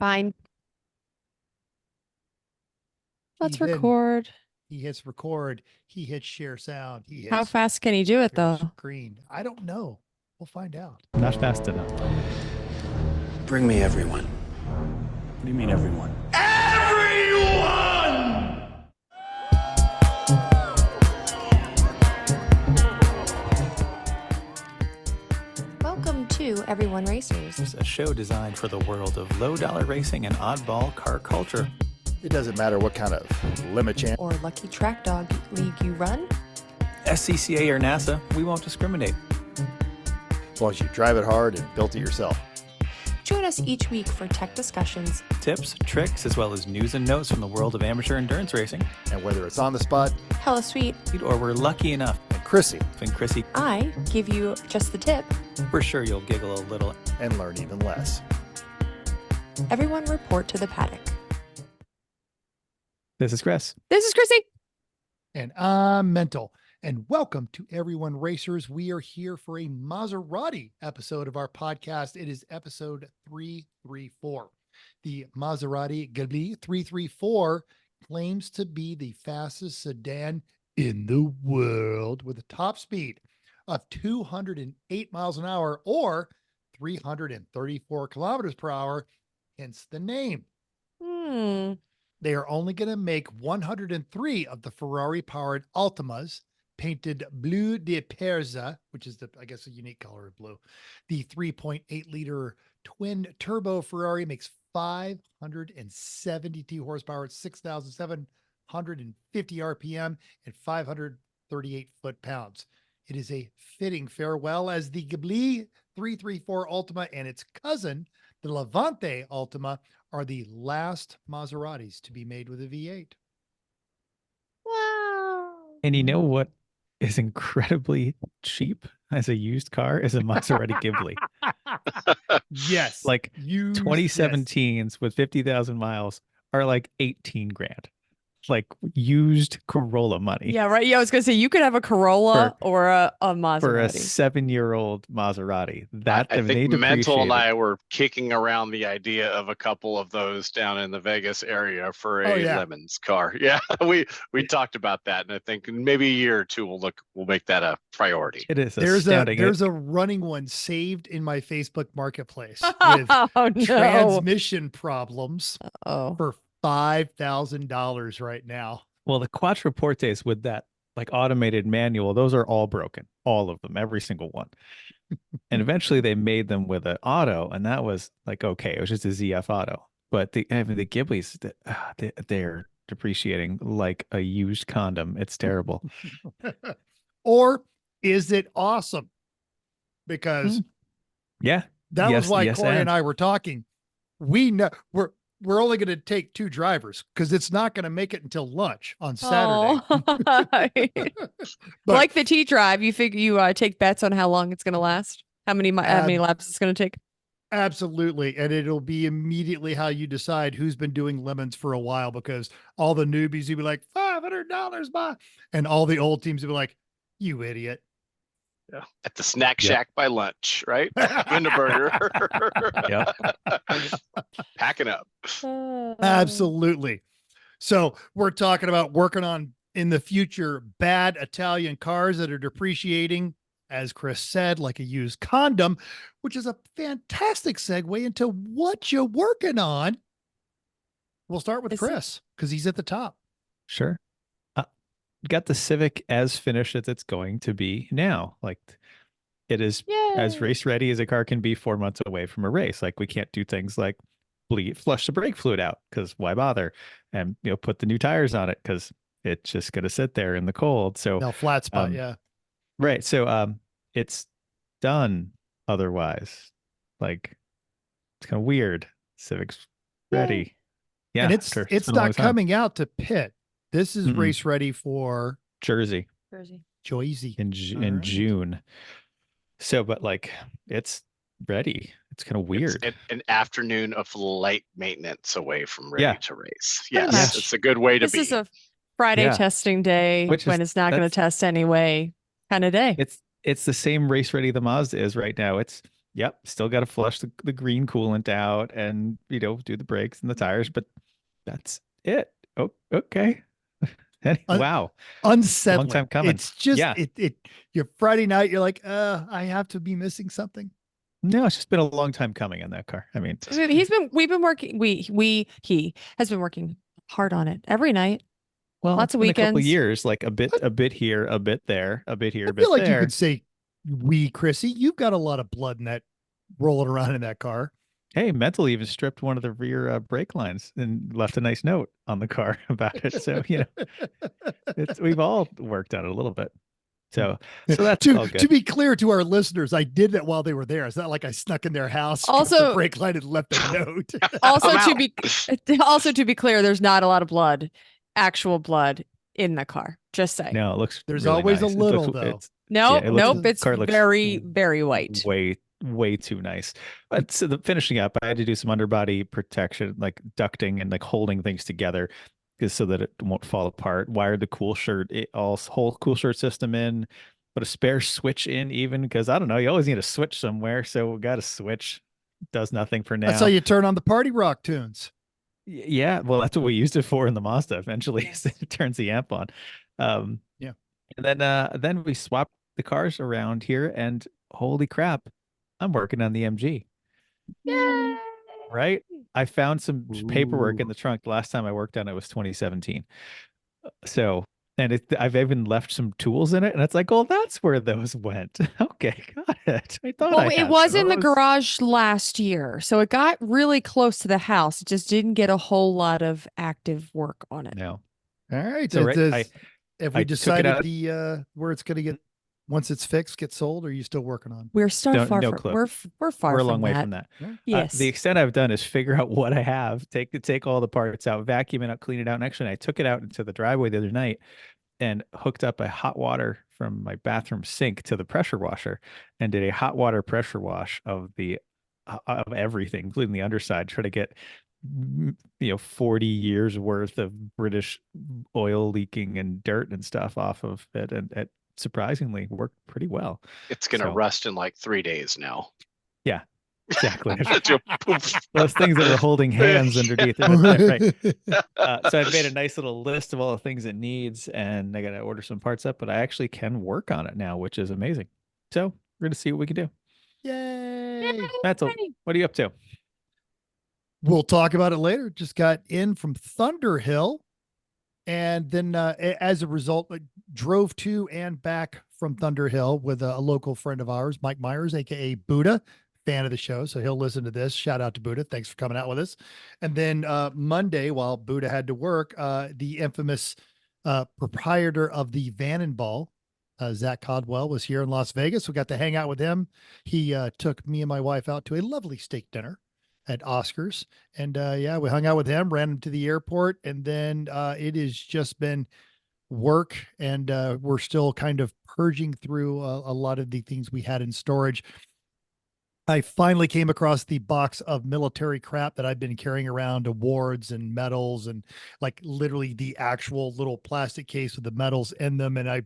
Fine. Let's Then record. he hits record. He hits share sound. He hits How fast can he do it, share though? screen. I don't know. We'll find out. Not fast enough. Bring me everyone. What do you mean, everyone? Welcome to Everyone Racers. It's a show designed for the world of low-dollar racing and oddball car culture. It doesn't matter what kind of limit champ Or Lucky Track Dog League you run. SCCA or NASA, we won't discriminate. as long as you drive it hard and built it yourself. Join us each week for tech discussions, Tips, tricks, as well as news and notes from the world of amateur endurance racing. And whether it's on the spot, hella sweet. Or we're lucky enough, and Chrissy, and Chrissy, I give you just the tip. we're sure you'll giggle a little. and learn even less. Everyone report to the paddock. This is Chris. This is Chrissy. And I'm Mental. And welcome to Everyone Racers. We are here for a Maserati episode of our podcast. It is episode 334. The Maserati Ghibli 334 claims to be the fastest sedan in the world with a top speed of 208 miles an hour or 334 kilometers per hour, hence the name. They are only going to make 103 of the Ferrari-powered Ultimas, painted blue de Perza, which is I guess, a unique color of blue. The 3.8-liter twin-turbo Ferrari makes 572 horsepower at 6,750 RPM and 538 foot-pounds. It is a fitting farewell as the Ghibli 334 Ultima and its cousin, the Levante Ultima, are the last Maseratis to be made with a V8. Wow. And you know what is incredibly cheap as a used car is a Maserati Ghibli. Yes. Like used, 2017s with 50,000 miles are like 18 grand. Like used Corolla money. Yeah, right. Yeah, I was gonna say you could have a Corolla or a Maserati. For a 7-year-old Maserati. That I they think Mental and depreciated. I were kicking around the idea of a couple of those down in the Vegas area for a Lemons car. Yeah, we talked about that, and I think maybe a year or two we'll make that a priority. It is There's astounding. a running one saved in my Facebook marketplace with Oh no. transmission problems Oh. for $5,000 right now. Well, the Quattroportes with that like automated manual, those are all broken, all of them, every single one. And eventually they made them with an auto, and that was like okay, it was just a ZF auto. But the Ghiblis, they're depreciating like a used condom. It's terrible. Or is it awesome? Because Yeah, that Yes, was why yes, Corey and and. I were talking. We know we're only going to take 2 drivers because it's not going to make it until lunch on Saturday. But like the T drive, you figure you take bets on how long it's going to last, how many laps it's going to take. Absolutely. And it'll be immediately how you decide who's been doing lemons for a while, because all the newbies will be like $500 by, and all the old teams will be like, you idiot. Yeah. At the snack shack by lunch, right? In the burger. Yep. Packing up. Absolutely. So we're talking about working on in the future bad Italian cars that are depreciating, as Chris said, like a used condom, which is a fantastic segue into what you're working on. We'll start with Chris because he's at the top. Sure. Got the Civic as finished as it's going to be now. Like it is as race ready as a car can be 4 months away from a race. Like we can't do things like flush the brake fluid out because why bother? And put the new tires on it because it's just gonna sit there in the cold. So no flat spot, yeah. Right. So it's done otherwise. Like it's kind of weird. Civic's ready. Yeah. And it's not coming out to pit. This is race ready for Jersey in June. So, but like it's ready. It's kind of weird. It's an afternoon of light maintenance away from ready to race. Yes, much. it's a good way to be. This is a Friday testing day when it's not going to test anyway kind of day. It's the same race ready the Mazda is right now. It's Yep, still got to flush the green coolant out and do the brakes and the tires, but that's it. Oh, okay. Wow, Unsettling. long time coming. It's just Yeah. You're Friday night. You're like, I have to be missing something. No, it's just been a long time coming in that car. I mean, we've been working. He has been working hard on it every night. well, Lots it's of been a couple weekends. years, like a bit here, a bit there, a bit here, a I bit feel like there. you could say Chrissy. You've got a lot of blood in that rolling around in that car. Hey, Mental even stripped one of the rear brake lines and left a nice note on the car about it. So, we've all worked on it a little bit. So that's all good. To be clear to our listeners, I did that while they were there. It's not like I snuck in their house, Also, the brake line and left a note. also to be clear, there's not a lot of blood, actual blood in the car. Just saying. No, it looks. There's really always nice. a little though. Nope. It's car looks very, very white. Way too nice. But so finishing up, I had to do some underbody protection, like ducting and like holding things together, so that it won't fall apart. Wired the whole cool shirt system in, put a spare switch in even because I don't know, you always need a switch somewhere. So we got a switch. Does nothing for now. That's how you turn on the party rock tunes. Yeah, well, that's what we used it for in the Mazda. Eventually, it turns the amp on. Yeah, and then we swapped the cars around here, and holy crap, I'm working on the MG. Yay! Right? I found some paperwork in the trunk. The last time I worked on it was 2017. So, and I've even left some tools in it, and it's like, oh, that's where those went. Okay, got it. I thought it was in the garage last year, so it got really close to the house. It just didn't get a whole lot of active work on it. No. All right. So have we decided where it's going to get once it's fixed, get sold? Or are you still working on? We're still far. We're far. We're a long way from that. Yes. The extent I've done is figure out what I have, take all the parts out, vacuum it out, clean it out. And actually, I took it out into the driveway the other night and hooked up a hot water from my bathroom sink to the pressure washer and did a hot water pressure wash of of everything, including the underside, try to get 40 years worth of British oil leaking and dirt and stuff off of it, and it surprisingly worked pretty well. It's gonna rust in like 3 days now. Yeah, exactly. Those things that are holding hands underneath it. Right. So I've made a nice little list of all the things it needs, and I got to order some parts up, but I actually can work on it now, which is amazing. So we're going to see what we can do. Yay! Mental, what are you up to? We'll talk about it later. Just got in from Thunderhill. And then as a result, drove to and back from Thunderhill with a local friend of ours, Mike Myers, aka Buddha, fan of the show. So he'll listen to this. Shout out to Buddha. Thanks for coming out with us. And then Monday, while Buddha had to work, the infamous proprietor of the Van and Ball, Zach Codwell, was here in Las Vegas. We got to hang out with him. He took me and my wife out to a lovely steak dinner at Oscars. And we hung out with him, ran him to the airport. And then it has just been work. And we're still kind of purging through a lot of the things we had in storage. I finally came across the box of military crap that I've been carrying around, awards and medals, and like literally the actual little plastic case with the medals in them. And I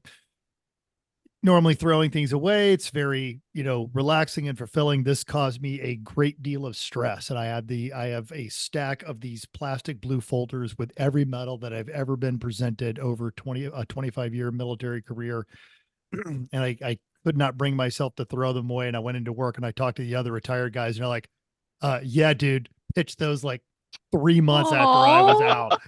normally throwing things away. It's very, relaxing and fulfilling. This caused me a great deal of stress. And I have a stack of these plastic blue folders with every medal that I've ever been presented over 25-year military career. And I could not bring myself to throw them away. And I went into work and I talked to the other retired guys and they're like, yeah, dude, pitch those like 3 months after I was out.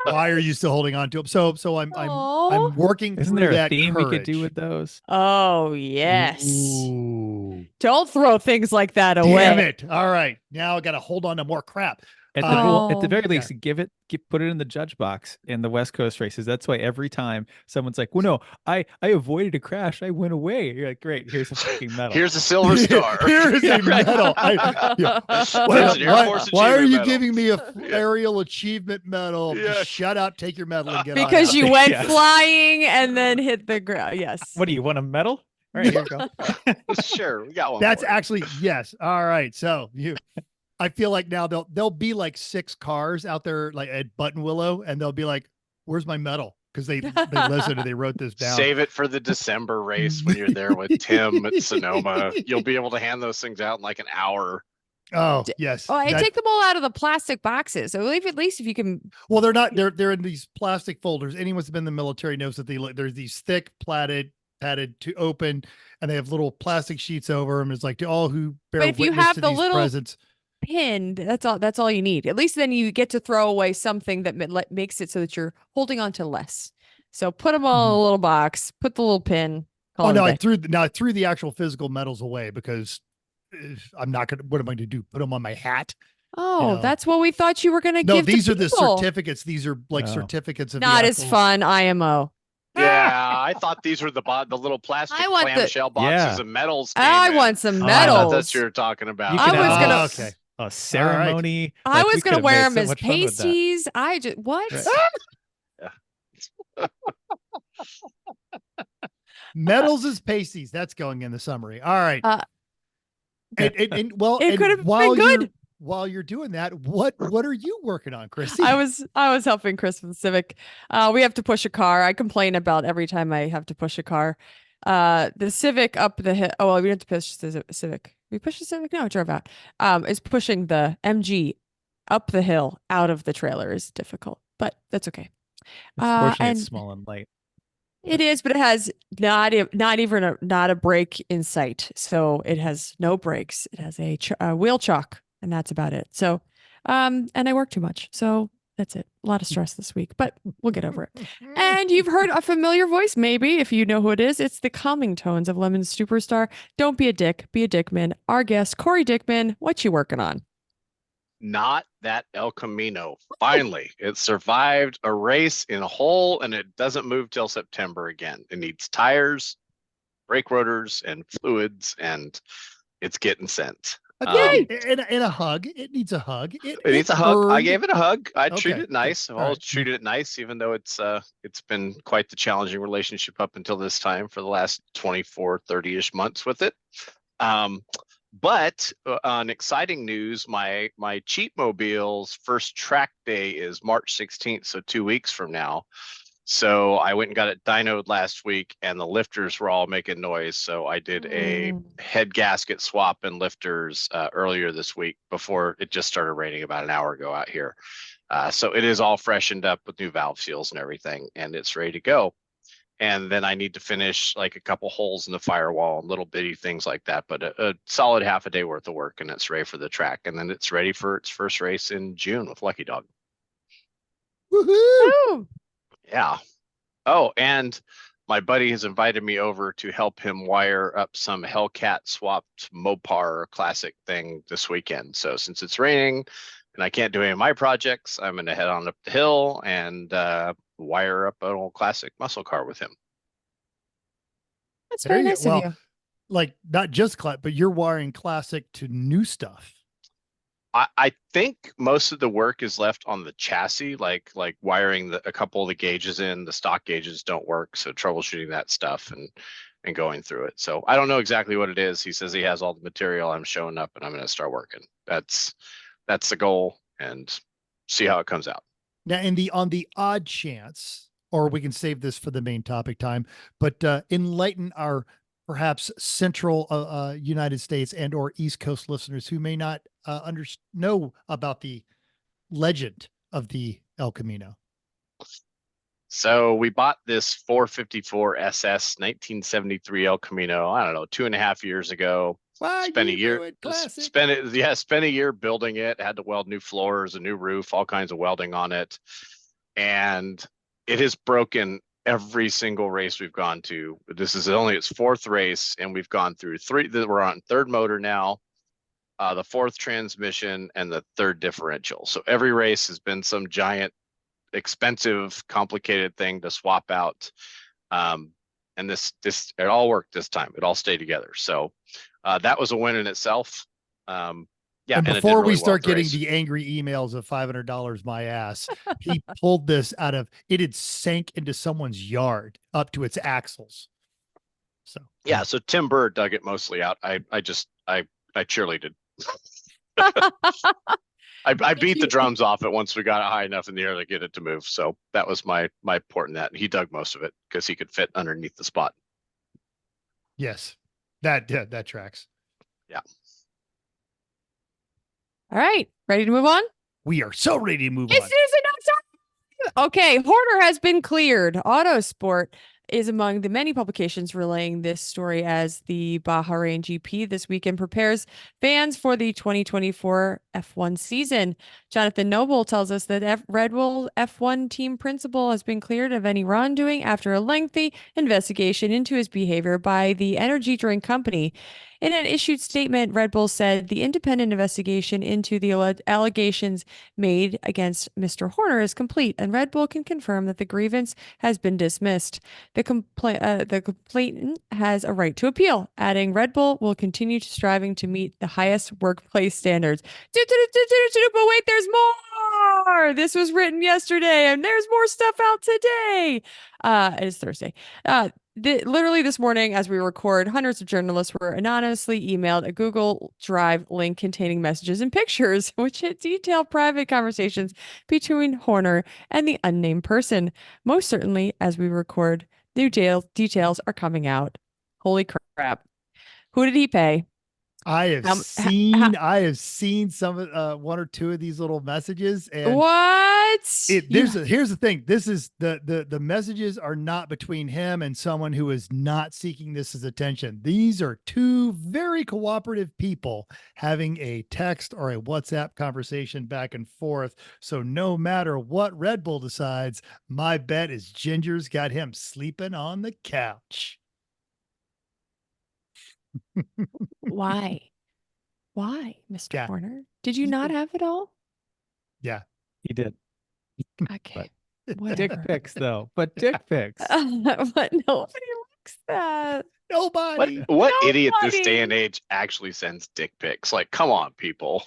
Why are you still holding on to them? So I'm working. Isn't through there a that theme courage. we could do with those? Oh yes. Ooh. Don't throw things like that away. Damn it. All right. Now I got to hold on to more crap. At the very least, put it in the judge box in the West Coast races. That's why every time someone's like, well, no, I avoided a crash. I went away. You're like, great. Here's a fucking medal. Here's a silver star. Here's a medal. Why are you giving me a aerial achievement medal? Yeah. Just shut up, take your medal and get on Because out. you went flying and then hit the ground. Yes. What do you want, a medal? All right, here you go. Sure, we got one. That's for you. actually, yes. All right. So I feel like now there'll be like 6 cars out there like at Button Willow, and they'll be like, where's my medal? because they listened and they wrote this down. Save it for the December race when you're there with Tim at Sonoma. You'll be able to hand those things out in like an hour. Oh, yes. Oh, I take them all out of the plastic boxes. So at least if you can. Well, they're not. They're in these plastic folders. Anyone who's been in the military knows that there's these thick padded to open, and they have little plastic sheets over them. It's like to all who bear But if you witness have to the these little presents. Pinned, that's all you need. At least then you get to throw away something that makes it so that you're holding on to less. So put them all in a little box. Put the little pin. Oh no, I threw the actual physical medals away because I'm not gonna. What am I gonna do? Put them on my hat? Oh, that's what we thought you were gonna give. No, these to are the people. certificates. These are like certificates of not the as fun. IMO. Yeah, I thought these were the little plastic clamshell boxes of medals. I want some I medals. thought that's what you were talking about. You can I was have gonna. Okay. A ceremony. I was we gonna could have wear made them so as much fun with that. pasties. I just what? Right. medals as pasties. That's going in the summary. All right. And It could have while been good. While you're doing that, what are you working on, Chrissy? I was helping Chris with the Civic. We have to push a car. I complain about every time I have to push a car. The Civic up the hill. Oh, well, we didn't push the Civic. We pushed the Civic. No, it drove out. Is pushing the MG up the hill out of the trailer is difficult, but that's okay. Fortunately, it's small and light. It is, but it has not a brake in sight. So it has no brakes. It has a wheel chock, and that's about it. So, and I work too much. So that's it. A lot of stress this week, but we'll get over it. And you've heard a familiar voice, maybe, if you know who it is. It's the calming tones of Lemon Superstar. Don't be a dick, be a Dickman. Our guest, Corey Dickman, what you working on? Not that El Camino. Finally, it survived a race in a hole, and it doesn't move till September again. It needs tires, brake rotors, and fluids, and it's getting sent. Okay, and a hug. It needs a hug. It needs a hug. I earned- gave it a hug. I Okay, treated it nice. I've all always right. treated it nice, even though it's been quite the challenging relationship up until this time for the last 24, 30-ish months with it. But on exciting news, my Cheapmobile's first track day is March 16th, so 2 weeks from now. So I went and got it dynoed last week, and the lifters were all making noise. So I did a head gasket swap and lifters earlier this week before it just started raining about an hour ago out here. So it is all freshened up with new valve seals and everything, and it's ready to go. And then I need to finish like a couple holes in the firewall and little bitty things like that. But a solid half a day worth of work, and it's ready for the track. And then it's ready for its first race in June with Lucky Dog. Woohoo! Yeah. Oh, and my buddy has invited me over to help him wire up some Hellcat swapped Mopar classic thing this weekend. So since it's raining and I can't do any of my projects, I'm going to head on up the hill and wire up an old classic muscle car with him. That's very nice of you. Like not just but you're wiring classic to new stuff. I think most of the work is left on the chassis, like wiring a couple of the gauges in. The stock gauges don't work, so troubleshooting that stuff and going through it. So I don't know exactly what it is. He says he has all the material. I'm showing up and I'm going to start working. That's the goal, and see how it comes out. Now, on the odd chance, or we can save this for the main topic time, but enlighten our perhaps central United States and or East Coast listeners who may not know about the legend of the El Camino. So we bought this 454 SS 1973 El Camino, I don't know, 2.5 years ago. Spent a year building it. Had to weld new floors, a new roof, all kinds of welding on it. And it has broken every single race we've gone to. This is only its fourth race, and we've gone through three. We're on third motor now, the fourth transmission, and the third differential. So every race has been some giant, expensive, complicated thing to swap out. And this it all worked this time. It all stayed together. So that was a win in itself. Yeah. And before we start getting the angry emails of $500 my ass, he pulled this out of it had sank into someone's yard up to its axles. So yeah, so Tim Bird dug it mostly out. I cheerleaded. I beat the drums off it once we got it high enough in the air to get it to move. So that was my port in that. He dug most of it because he could fit underneath the spot. Yes, that tracks. Yeah. All right, ready to move on? We are so ready to move This on. is enough time. Okay, Horner has been cleared. Autosport is among the many publications relaying this story as the Bahrain GP this weekend prepares fans for the 2024 F1 season. Jonathan Noble tells us that Red Bull F1 team principal has been cleared of any wrongdoing after a lengthy investigation into his behavior by the energy drink company. In an issued statement, Red Bull said the independent investigation into the allegations made against Mr. Horner is complete, and Red Bull can confirm that the grievance has been dismissed. The complainant has a right to appeal, adding Red Bull will continue striving to meet the highest workplace standards. But wait, there's more. This was written yesterday, and there's more stuff out today. It is Thursday. Literally this morning, as we record, hundreds of journalists were anonymously emailed a Google Drive link containing messages and pictures, which detail private conversations between Horner and the unnamed person. Most certainly, as we record, new details are coming out. Holy crap. Who did he pay? I have seen some of one or two of these little messages, and here's the thing. This is the messages are not between him and someone who is not seeking this as attention. These are two very cooperative people having a text or a WhatsApp conversation back and forth. So no matter what Red Bull decides, my bet is Ginger's got him sleeping on the couch. Why, Mr. Yeah. Horner? Did you not have it all? Yeah, He did. Okay. Dick Whatever. pics, though. But dick pics. But nobody likes that. nobody. What idiot this Nobody. day and age actually sends dick pics? Like, come on, people.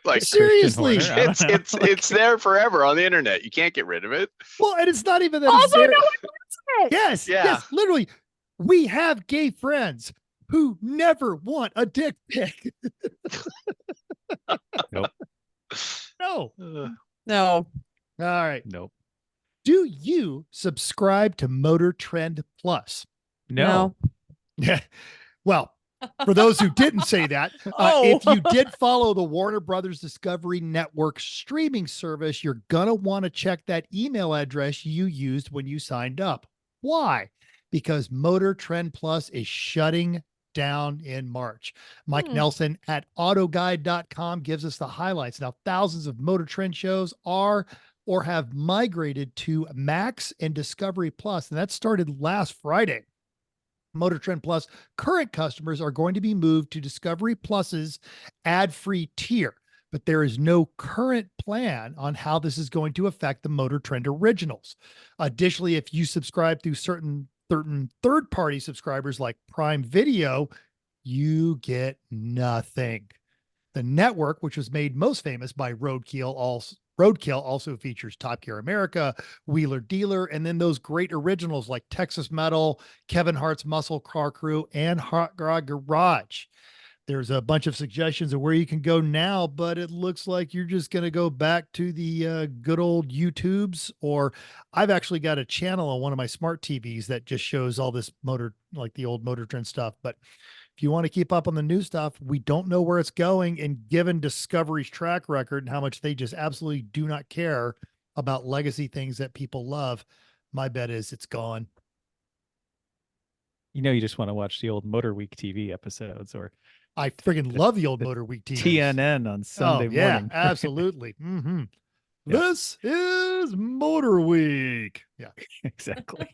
Like, Seriously. Christian Horner, I don't it's know. it's there forever on the internet. You can't get rid of it. Well, and it's not even that. Also, it's there. no one wants it. Yes, Yeah. yes, literally. We have gay friends who never want a dick pic. Nope. No. No. All right. Nope. Do you subscribe to MotorTrend Plus? No. Yeah. Well, for those who didn't say that, if you did follow the Warner Brothers Discovery Network streaming service, you're going to want to check that email address you used when you signed up. Why? Because MotorTrend Plus is shutting down in March. Mike Nelson at autoguide.com gives us the highlights. Now, thousands of MotorTrend shows are or have migrated to Max and Discovery Plus, and that started last Friday. MotorTrend Plus current customers are going to be moved to Discovery Plus's ad-free tier, but there is no current plan on how this is going to affect the MotorTrend originals. Additionally, if you subscribe through certain third-party subscribers like Prime Video, you get nothing. The network, which was made most famous by Roadkill, also features Top Gear America, Wheeler Dealer, and then those great originals like Texas Metal, Kevin Hart's Muscle Car Crew, and Hot Rod Garage. There's a bunch of suggestions of where you can go now, but it looks like you're just going to go back to the good old YouTubes, or I've actually got a channel on one of my smart TVs that just shows all this like the old MotorTrend stuff. But if you want to keep up on the new stuff, we don't know where it's going. And given Discovery's track record and how much they just absolutely do not care about legacy things that people love, my bet is it's gone. You know, you just want to watch the old Motor Week TV episodes or I friggin' love the old Motor Week TVs. TNN on Sunday morning. Absolutely. Yeah. This is Motor Week. Yeah, Exactly.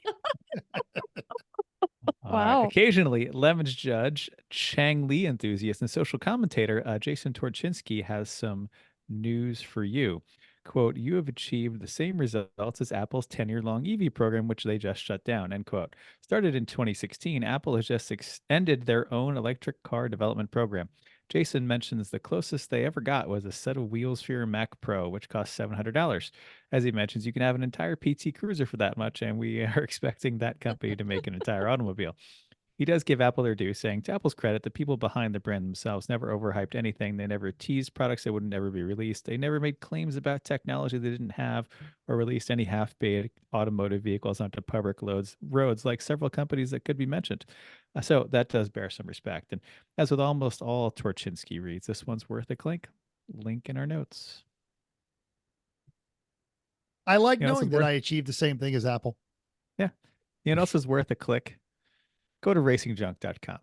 Wow. Occasionally, Lemons judge, Chang Li enthusiast, and social commentator Jason Torchinsky has some news for you. Quote, you have achieved the same results as Apple's 10-year-long EV program, which they just shut down, end quote. Started in 2016, Apple has just ended their own electric car development program. Jason mentions the closest they ever got was a set of wheels for your Mac Pro, which cost $700. As he mentions, you can have an entire PT Cruiser for that much, and we are expecting that company to make an entire automobile. he does give Apple their due, saying, to Apple's credit, the people behind the brand themselves never overhyped anything. They never teased products that wouldn't ever be released. They never made claims about technology they didn't have or released any half-baked automotive vehicles onto public roads like several companies that could be mentioned. So that does bear some respect. And as with almost all Torchinsky reads, this one's worth a click. Link in our notes. I like You know, knowing that I achieved the same thing as Apple. Yeah. You know, else is worth a click. Go to racingjunk.com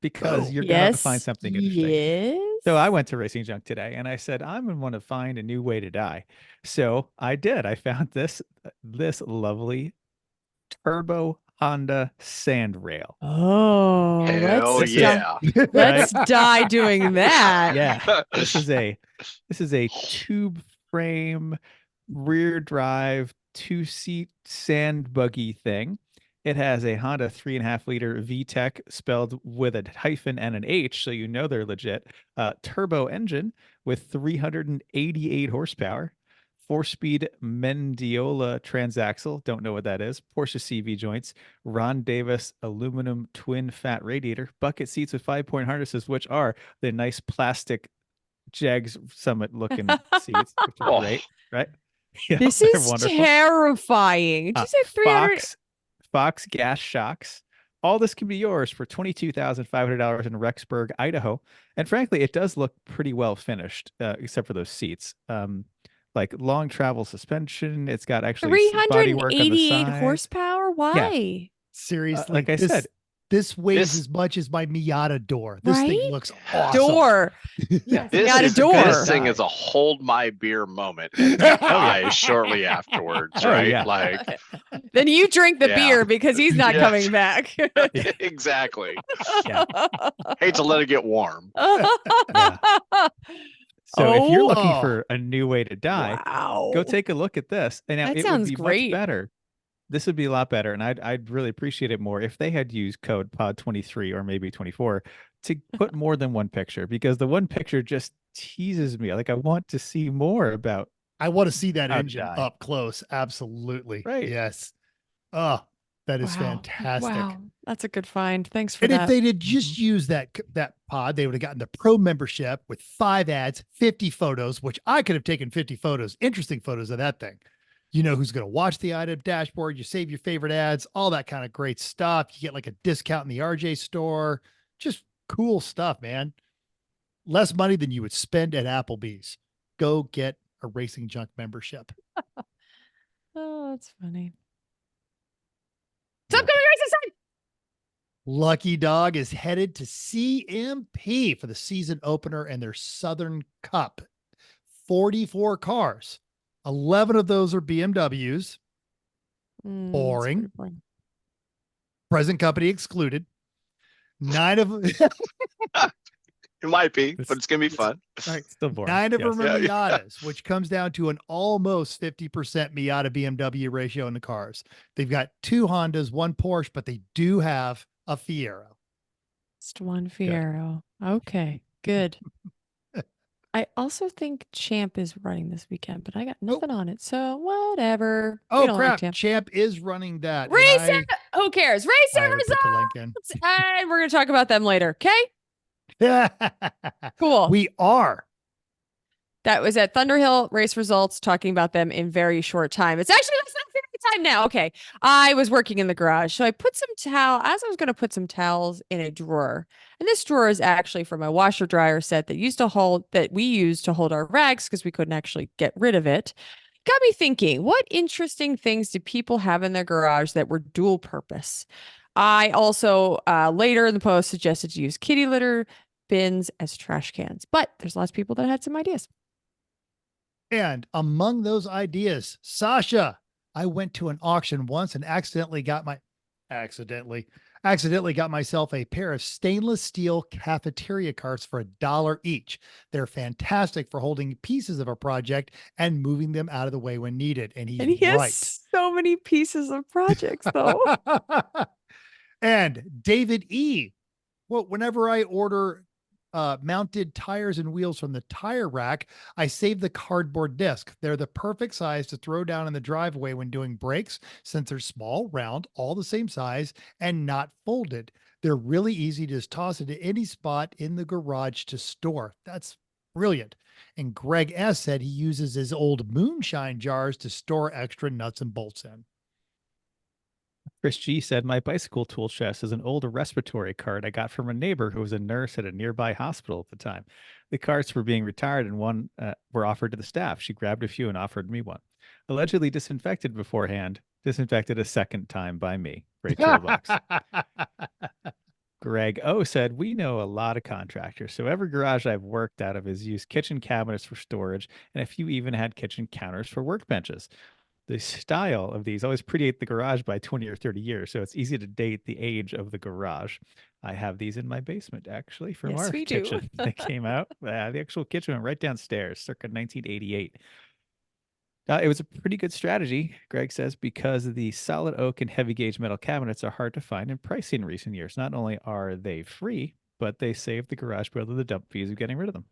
because you're going to find something interesting. Yes. So I went to Racing Junk today and I said, I'm going to want to find a new way to die. So I did. I found this lovely turbo Honda Sandrail. Oh, Hell let's yeah. let's die doing that. Yeah. This is a tube frame rear drive 2-seat sand buggy thing. It has a Honda 3.5-liter VTEC spelled with a hyphen and an H, so you know they're legit. Turbo engine with 388 horsepower, 4-speed Mendiola transaxle. Don't know what that is. Porsche CV joints, Ron Davis aluminum twin fat radiator, bucket seats with 5-point harnesses, which are the nice plastic Jags Summit looking seats, which are great, right? Yeah, This they're is wonderful. terrifying. Did you say 300? Fox gas shocks. All this can be yours for $22,500 in Rexburg, Idaho. And frankly, it does look pretty well finished, except for those seats. Like long travel suspension. It's got actually bodywork on the 388 side. horsepower. Why? Seriously, like I said, this weighs as much as my Miata door. This Right? thing looks awesome. Door. Yeah. This thing is a hold my beer moment. And dies shortly afterwards, right? Yeah. Like, Then you drink the Yeah. beer because he's not Yeah. coming back. exactly. Yeah. Hate to let it get warm. So if you're looking Oh. for a new way to die, Wow. go take a look at this. And now That it sounds would be great. much better. This would be a lot better. And I'd really appreciate it more if they had used code POD23 or maybe 24 to put more than one picture, because the one picture just teases me. Like I want to see more about. I want to see that How to engine die. up close. Absolutely. Right. Yes. Oh, that is Wow. fantastic. Wow. That's a good find. Thanks for And that. if they did just use that pod, they would have gotten the pro membership with 5 ads, 50 photos, which I could have taken 50 photos, interesting photos of that thing. You know who's going to watch the item dashboard. You save your favorite ads, all that kind of great stuff. You get like a discount in the RJ store. Just cool stuff, man. Less money than you would spend at Applebee's. Go get a Racing Junk membership. Oh, that's funny. Stop coming racing side. Lucky Dog is headed to CMP for the season opener and their Southern Cup. 44 cars. 11 of those are BMWs. That's Boring. pretty boring. Present company excluded. 9 of them. It might be, but it's gonna be fun. Still boring. 9 of Yes. them are Yeah. Miatas, which comes down to an almost 50% Miata BMW ratio in the cars. They've got 2 Hondas, 1 Porsche, but they do have a Fiero. Just one Fiero. Okay, good. I also think Champ is running this weekend, but I got nothing on it. So whatever. We Oh don't like crap! Champ. Champ is running that. and Racing. Who cares? I Racing already put the results. link And we're going to talk about them later. Okay. in. Cool. We are. That was at Thunderhill race results, talking about them in very short time. It's actually less than 50 time now. Okay. I was working in the garage. So I put some as I was going to put some towels in a drawer. And this drawer is actually from my washer dryer set that we used to hold our rags because we couldn't actually get rid of it. Got me thinking, what interesting things do people have in their garage that were dual purpose? I also later in the post suggested to use kitty litter bins as trash cans, but there's lots of people that had some ideas. And among those ideas, Sasha, I went to an auction once and accidentally got myself a pair of stainless steel cafeteria carts for $1 each. They're fantastic for holding pieces of a project and moving them out of the way when needed. And And he has so many pieces of projects, though. And David E. Well, whenever I order mounted tires and wheels from the tire rack, I save the cardboard disc. They're the perfect size to throw down in the driveway when doing brakes, since they're small, round, all the same size, and not folded. They're really easy to just toss into any spot in the garage to store. That's brilliant. And Greg S. said he uses his old moonshine jars to store extra nuts and bolts in. Chris G said, my bicycle tool chest is an old respiratory cart I got from a neighbor who was a nurse at a nearby hospital at the time. The carts were being retired and one were offered to the staff. She grabbed a few and offered me one. Allegedly disinfected beforehand, disinfected a second time by me. Great toolbox. Greg O said, we know a lot of contractors, so every garage I've worked out of has used kitchen cabinets for storage, and a few even had kitchen counters for workbenches. The style of these always predate the garage by 20 or 30 years, so it's easy to date the age of the garage. I have these in my basement, actually, from Yes, our we do. kitchen. They came out. The actual kitchen went right downstairs, circa 1988. It was a pretty good strategy, Greg says, because the solid oak and heavy gauge metal cabinets are hard to find and pricey in recent years. Not only are they free, but they save the garage builder the dump fees of getting rid of them.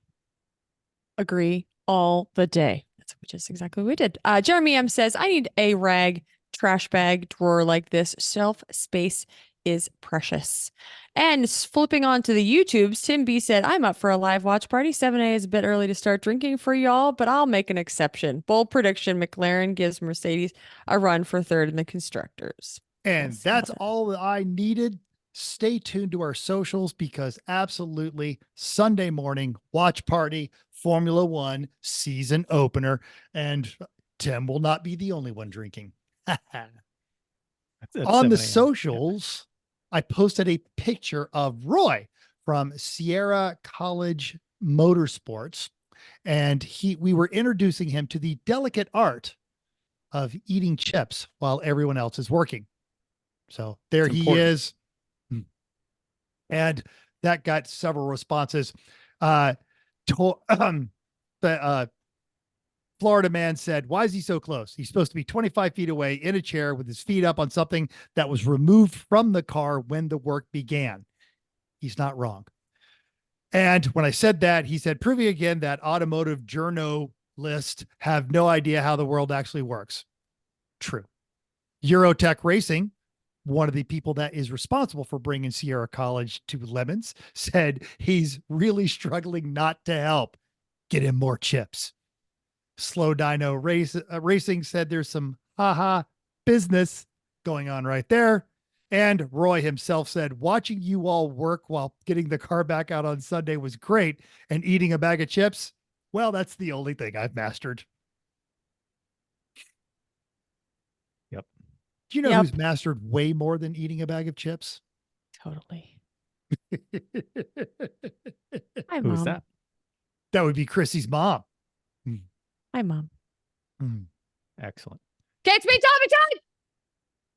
Agree all the day. That's just exactly what we did. Jeremy M says, I need a rag trash bag drawer like this. Shelf space is precious. And flipping on to the YouTubes, Tim B said, I'm up for a live watch party. 7 a is a bit early to start drinking for y'all, but I'll make an exception. Bold prediction, McLaren gives Mercedes a run for third in the constructors. And We'll see that's about that. all that I needed. Stay tuned to our socials because absolutely Sunday morning watch party, Formula One season opener. And Tim will not be the only one drinking. At On the 7 a.m. socials, I posted a picture of Roy from Sierra College Motorsports, and we were introducing him to the delicate art of eating chips while everyone else is working. So there It's he important. is. And that got several responses. The Florida man said, why is he so close? He's supposed to be 25 feet away in a chair with his feet up on something that was removed from the car when the work began. He's not wrong. And when I said that, he said, proving again that automotive journalists have no idea how the world actually works. True. Eurotech Racing, one of the people that is responsible for bringing Sierra College to Lemons, said he's really struggling not to help. Get him more chips. Slow Dino Racing said there's some haha business going on right there. And Roy himself said, watching you all work while getting the car back out on Sunday was great. And eating a bag of chips, well, that's the only thing I've mastered. Yep. Do you know Yep. who's mastered way more than eating a bag of chips? Totally. Hi, Who's Mom. that? That would be Chrissy's mom. Hi, Mom. Excellent. Catch me, Tommy time!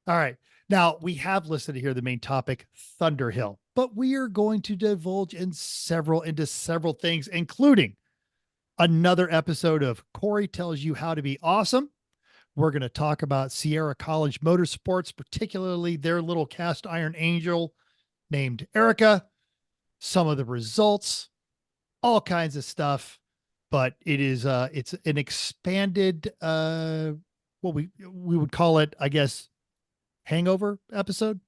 All right. Now we have listed here the main topic, Thunderhill, but we are going to divulge into several things, including another episode of Corey Tells You How to Be Awesome. We're going to talk about Sierra College Motorsports, particularly their little cast iron angel named Erica, some of the results, all kinds of stuff. But it is it's an expanded what we would call it, I guess, hangover episode.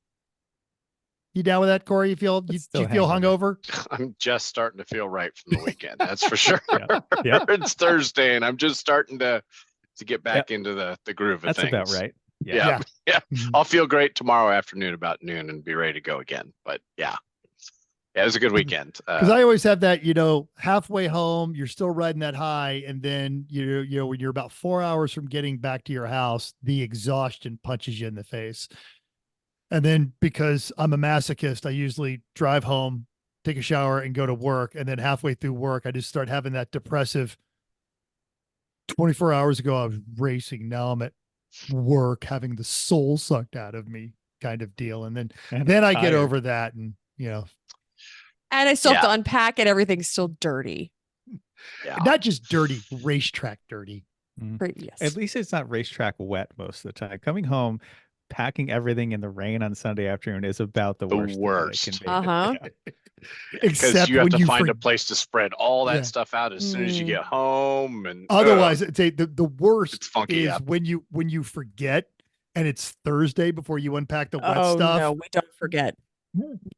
You down with that, Corey? Do you feel hungover? I'm just starting to feel right from the weekend. That's for sure. Yep. It's Thursday, and I'm just starting to get back into the groove of That's things. about right. Yeah. I'll feel great tomorrow afternoon about noon and be ready to go again. But yeah, it was a good weekend. Because I always have that, halfway home, you're still riding that high, and then when you're about 4 hours from getting back to your house, the exhaustion punches you in the face. And then because I'm a masochist, I usually drive home, take a shower, and go to work. And then halfway through work, I just start having that depressive 24 hours ago, I was racing. Now I'm at work having the soul sucked out of me kind of deal. And then I get over that and, And I still have to unpack it. Everything's still dirty. Yeah. not just dirty, racetrack dirty. Yes. At least it's not racetrack wet most of the time. Coming home, packing everything in the rain on Sunday afternoon is about the worst. worst. That it can be. Uh-huh. Yeah. Because you have when to you find a place to spread all that Yeah. stuff out as soon as you get home. And Otherwise, it's the worst It's funky, is yeah. when you forget and it's Thursday before you unpack the wet Oh stuff. no, we don't forget.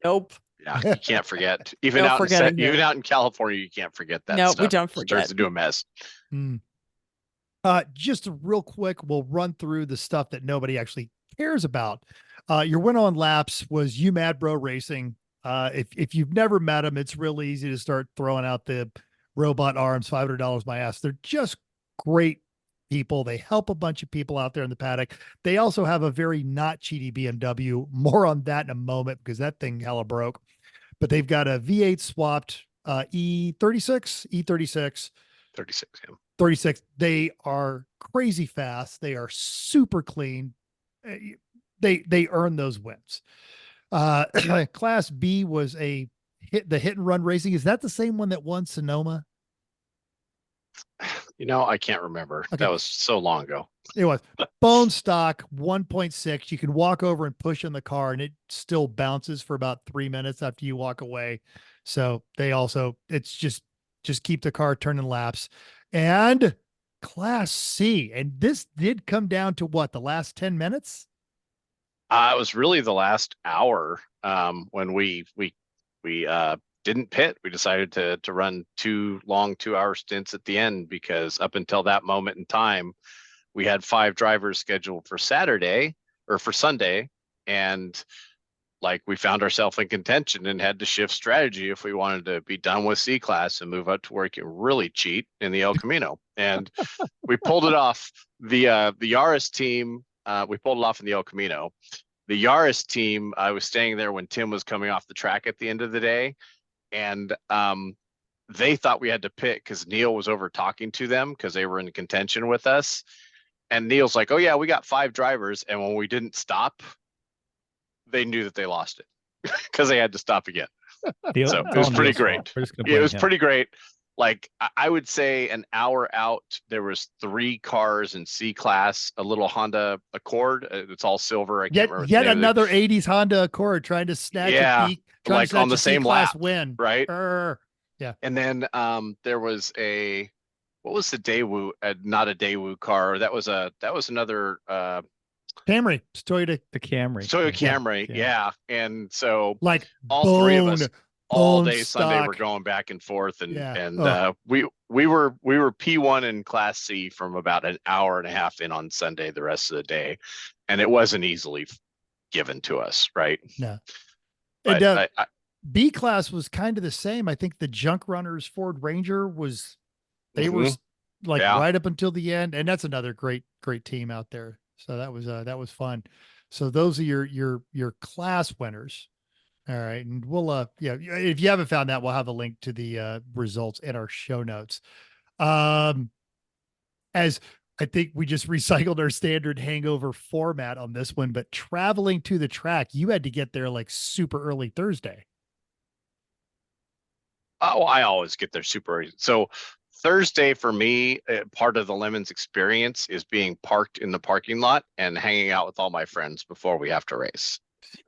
Nope. Yeah, you can't forget. Even No out forgetting even that. out in California, you can't forget that No, stuff. we don't It starts forget. to do a mess. Just real quick, we'll run through the stuff that nobody actually cares about. Your win on laps was You Mad Bro Racing. If you've never met them, it's real easy to start throwing out the robot arms, $500 my ass. They're just great people. They help a bunch of people out there in the paddock. They also have a very not cheaty BMW. More on that in a moment because that thing hella broke. But they've got a V8 swapped E36. 36, yeah. 36. They are crazy fast. They are super clean. They earn those wins. Class B was the hit and run racing. Is that the same one that won Sonoma? I can't remember. Okay. That was so long ago. It was bone stock 1.6. You can walk over and push in the car and it still bounces for about 3 minutes after you walk away. So they also, it's just keep the car turning laps. And Class C. And this did come down to what, the last 10 minutes? It was really the last hour when we didn't pit. We decided to run 2 long 2-hour stints at the end because up until that moment in time, we had 5 drivers scheduled for Saturday or for Sunday. And like we found ourselves in contention and had to shift strategy if we wanted to be done with C class and move up to where you can really cheat in the El Camino. And we pulled it off. The Yaris team, we pulled it off in the El Camino. The Yaris team, I was staying there when Tim was coming off the track at the end of the day. And they thought we had to pit because Neil was over talking to them because they were in contention with us. And Neil's like, oh yeah, we got 5 drivers. And when we didn't stop, they knew that they lost it because they had to stop again. So it was pretty great. It was pretty great. Like I would say an hour out, there was 3 cars in C class, a little Honda Accord. It's all silver. I can't remember. Yet another 80s Honda Accord trying to snatch a peak, like on the same lap win. Right. Yeah. And then there was what was the Daewoo? Not a Daewoo car. That was another Camry. The Camry. Toyota Camry. Yeah. And so like all 3 of us all day stock. Sunday we're going back and forth and we were P1 in Class C from about an hour and a half in on Sunday the rest of the day, and it wasn't easily given to us, right? No. But and B class was kind of the same. I think the Junk Runners Ford Ranger was were like right up until the end, and that's another great team out there. So that was fun. So those are your class winners. All right. And we'll, if you haven't found that, we'll have a link to the results in our show notes. As I think we just recycled our standard hangover format on this one, but traveling to the track, you had to get there like super early Thursday. Oh, I always get there super early. So Thursday for me, part of the Lemons experience is being parked in the parking lot and hanging out with all my friends before we have to race.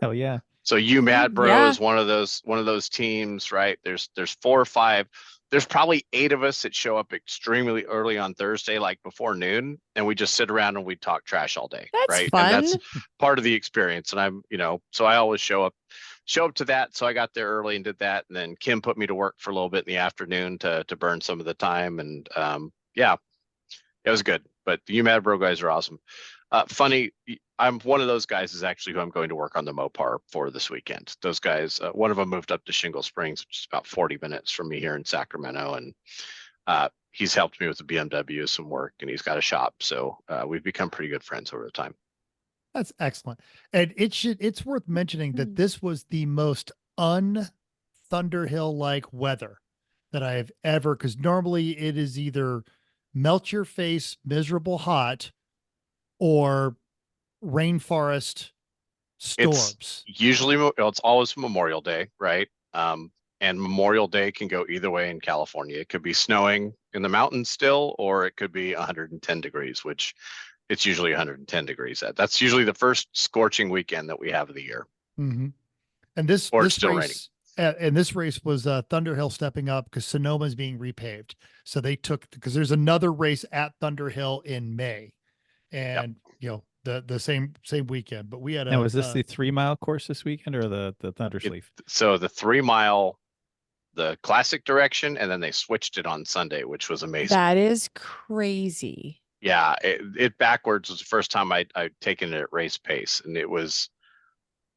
Oh yeah. So You Mad Bro is one of those teams, right? There's 4 or 5. There's probably 8 of us that show up extremely early on Thursday, like before noon, and we just sit around and we talk trash all day. That's right. fun. And that's part of the experience. And I'm, so I always show up to that. So I got there early and did that. And then Kim put me to work for a little bit in the afternoon to burn some of the time. And it was good. But the You Mad Bro guys are awesome. Funny, I'm one of those guys is actually who I'm going to work on the Mopar for this weekend. Those guys, one of them moved up to Shingle Springs, which is about 40 minutes from me here in Sacramento. And he's helped me with the BMW, some work, and he's got a shop. So we've become pretty good friends over the time. That's excellent. And it's worth mentioning that this was the most Thunderhill like weather that I have ever, because normally it is either melt your face, miserable hot, or rainforest storms. It's always Memorial Day, right? And Memorial Day can go either way in California. It could be snowing in the mountains still, or it could be 110 degrees, which it's usually 110 degrees at. That's usually the first scorching weekend that we have of the year. Mm-hmm. And this race, and this race was Thunderhill stepping up because Sonoma is being repaved. So they because there's another race at Thunderhill in May. And, the same weekend. But we had Now, was this the 3 mile course this weekend or the Thundersleeve? So the 3 mile, the classic direction, and then they switched it on Sunday, which was amazing. That is crazy. Yeah, it backwards was the first time I'd taken it at race pace, and it was,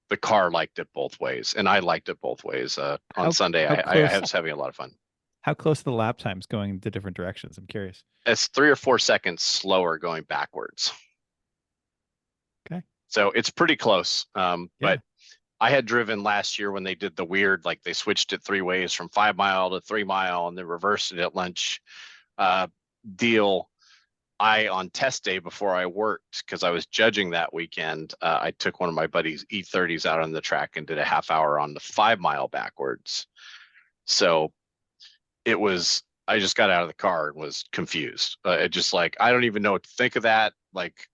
the car liked it both ways, and I liked it both ways. On Sunday, I was having a lot of fun. How close are the lap times going the different directions? I'm curious. It's 3 or 4 seconds slower going backwards. Okay. So it's pretty close. But I had driven last year when they did the weird, like they switched it 3 ways from 5 mile to 3 mile and then reversed it at lunch deal. On test day before I worked, because I was judging that weekend, I took one of my buddies' E30s out on the track and did a half hour on the 5 mile backwards. So it was, I just got out of the car and was confused. It just like, I don't even know what to think of that. Like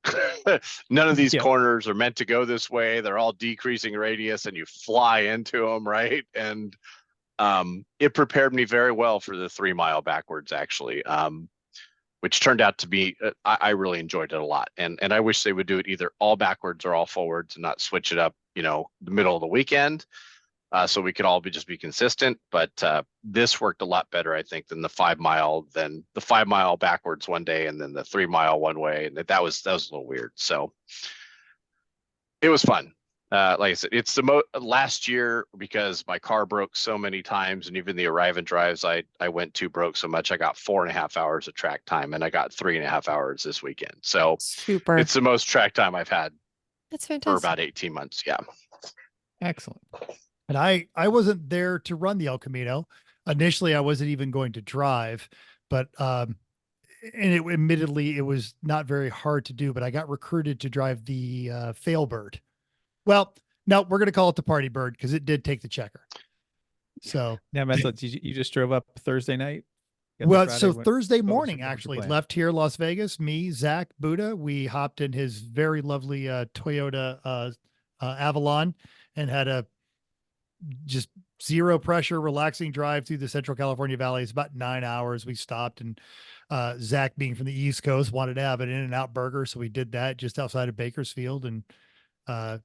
none of these corners are meant to go this way. They're all decreasing radius and you fly into them. Right. And it prepared me very well for the 3 mile backwards, actually. Which turned out to be, I really enjoyed it a lot. And I wish they would do it either all backwards or all forwards and not switch it up, the middle of the weekend. So we could all just be consistent. But this worked a lot better, I think, than the 5 mile, backwards one day and then the 3 mile one way. And that was a little weird. So it was fun. Like I said, it's the last year, because my car broke so many times, and even the arrive and drives I went to broke so much. I got 4.5 hours of track time, and I got 3.5 hours this weekend. So Super. it's the most track time I've had That's for fantastic. about 18 months. Yeah. Excellent. And I wasn't there to run the El Camino. Initially, I wasn't even going to drive, but admittedly, it was not very hard to do. But I got recruited to drive the Failbird. Well, no, we're going to call it the Party Bird because it did take the checker. So now, you just drove up Thursday night? Well, so Thursday morning, actually left here, Las Vegas, me, Zach, Buddha, we hopped in his very lovely Toyota Avalon and had a just zero pressure, relaxing drive through the Central California Valley. It's about 9 hours. We stopped, and Zach, being from the East Coast, wanted to have an In-N-Out burger. So we did that just outside of Bakersfield, and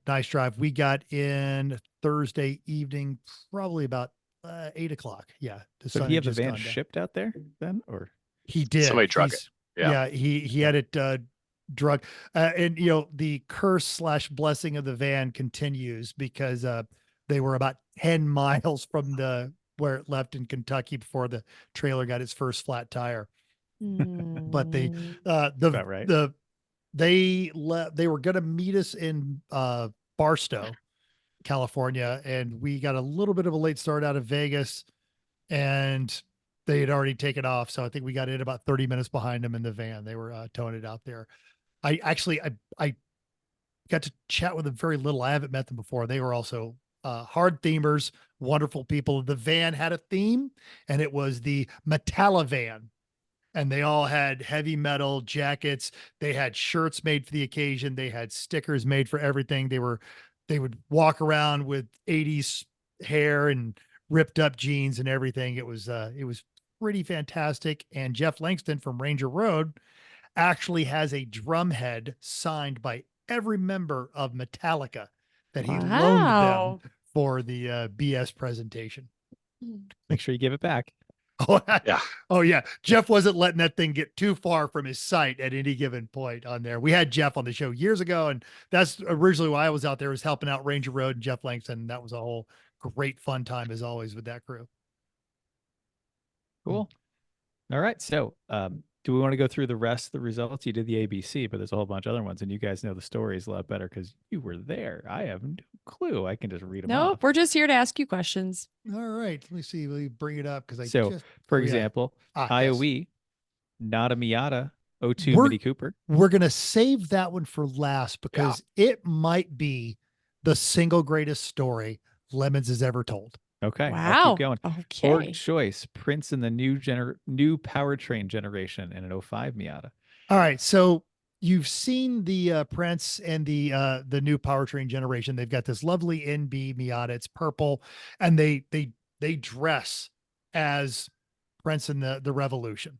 nice drive. We got in Thursday evening, probably about 8 o'clock. Yeah. So did he have the van shipped out there then, or he did? Somebody drug it. Yeah. He had it drug. And the curse / blessing of the van continues because they were about 10 miles from where it left in Kentucky before the trailer got its first flat tire. But they they were going to meet us in Barstow, California, and we got a little bit of a late start out of Vegas, and they had already taken off. So I think we got in about 30 minutes behind them in the van. They were towing it out there. I got to chat with them very little. I haven't met them before. They were also hard themers, wonderful people. The van had a theme, and it was the Metallivan. And they all had heavy metal jackets. They had shirts made for the occasion. They had stickers made for everything. They would walk around with 80s hair and ripped up jeans and everything. It was pretty fantastic. And Jeff Langston from Ranger Road actually has a drum head signed by every member of Metallica that he loaned them for the BS presentation. Make sure you give it back. Oh yeah. Oh yeah. Jeff wasn't letting that thing get too far from his site at any given point on there. We had Jeff on the show years ago, and that's originally why I was out there, was helping out Ranger Road and Jeff Langston. And that was a whole great fun time as always with that crew. Cool. All right. So, do we want to go through the rest of the results? You did the ABC, but there's a whole bunch of other ones, and you guys know the stories a lot better because you were there. I have no clue. I can just read them off. We're just here to ask you questions. All right. Let me see. Let me bring it up because for example, IOE, yes. not a Miata, 02 Mini Cooper. We're going to save that one for last because it might be the single greatest story Lemons has ever told. Okay. Wow. I'll keep going. Okay. Ford choice, Prince in the new powertrain generation in an 05 Miata. All right. So you've seen the Prince and the new powertrain generation. They've got this lovely NB Miata. It's purple, and they dress as Prince in the Revolution.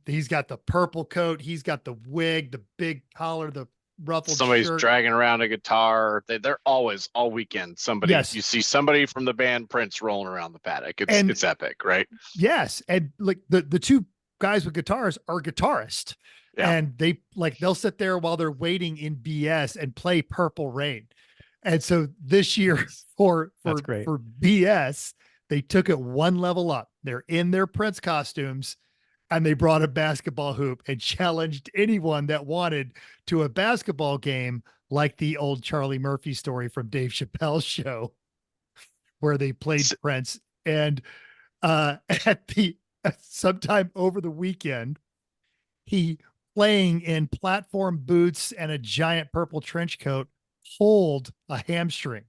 He's got the purple coat. He's got the wig, the big collar, the ruffled somebody's shirt. dragging around a guitar. They're always all weekend. Somebody, Yes. you see somebody from the band Prince rolling around the paddock. And- It's epic, right? Yes. And like the two guys with guitars are guitarists. Yeah. And they'll sit there while they're waiting in BS and play Purple Rain. And so this year for That's great. for BS, they took it one level up. They're in their Prince costumes and they brought a basketball hoop and challenged anyone that wanted to a basketball game, like the old Charlie Murphy story from Dave Chappelle's show, where they played Prince. And sometime over the weekend, he, playing in platform boots and a giant purple trench coat, pulled a hamstring.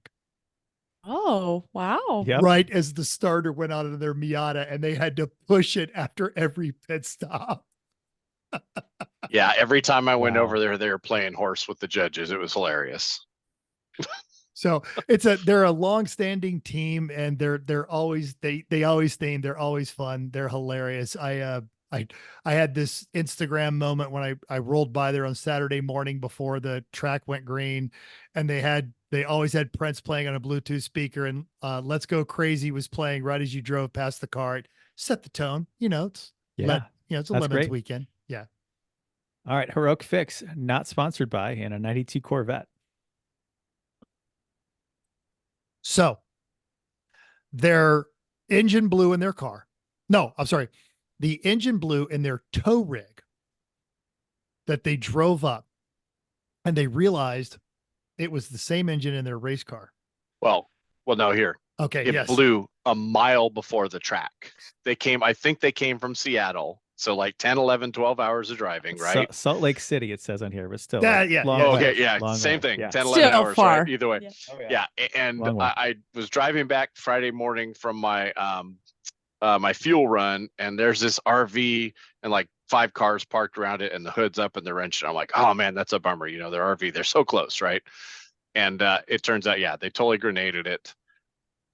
Oh, wow. Yep. Right as the starter went out of their Miata, and they had to push it after every pit stop. Yeah. Every time I went Wow. over there, they were playing horse with the judges. It was hilarious. So they're a long-standing team, and they're always they always theme. They're always fun. They're hilarious. I had this Instagram moment when I rolled by there on Saturday morning before the track went green, and they always had Prince playing on a Bluetooth speaker, and Let's Go Crazy was playing right as you drove past the car. It set the tone. It's Yeah. it's a That's lemons great. weekend. Yeah. All right. Heroic Fix, not sponsored by, and a 92 Corvette. So their engine blew in their car. No, I'm sorry. The engine blew in their tow rig that they drove up, and they realized it was the same engine in their race car. Well, no, here. Okay. It yes. blew a mile before the track. I think they came from Seattle. So like 10, 11, 12 hours of driving, right? Salt Lake City, it says on here, but still. Yeah, like, yeah, long yeah. Oh, way, okay, yeah, long same way. thing. Yeah. 10, 11 Still hours, far. right? Either way. Yeah. Oh, Yeah. And Long way. I was driving back Friday morning from my my fuel run, and there's this RV and like 5 cars parked around it, and the hood's up and the wrench. And I'm like, oh man, that's a bummer. Their RV, they're so close, right? And it turns out, yeah, they totally grenaded it.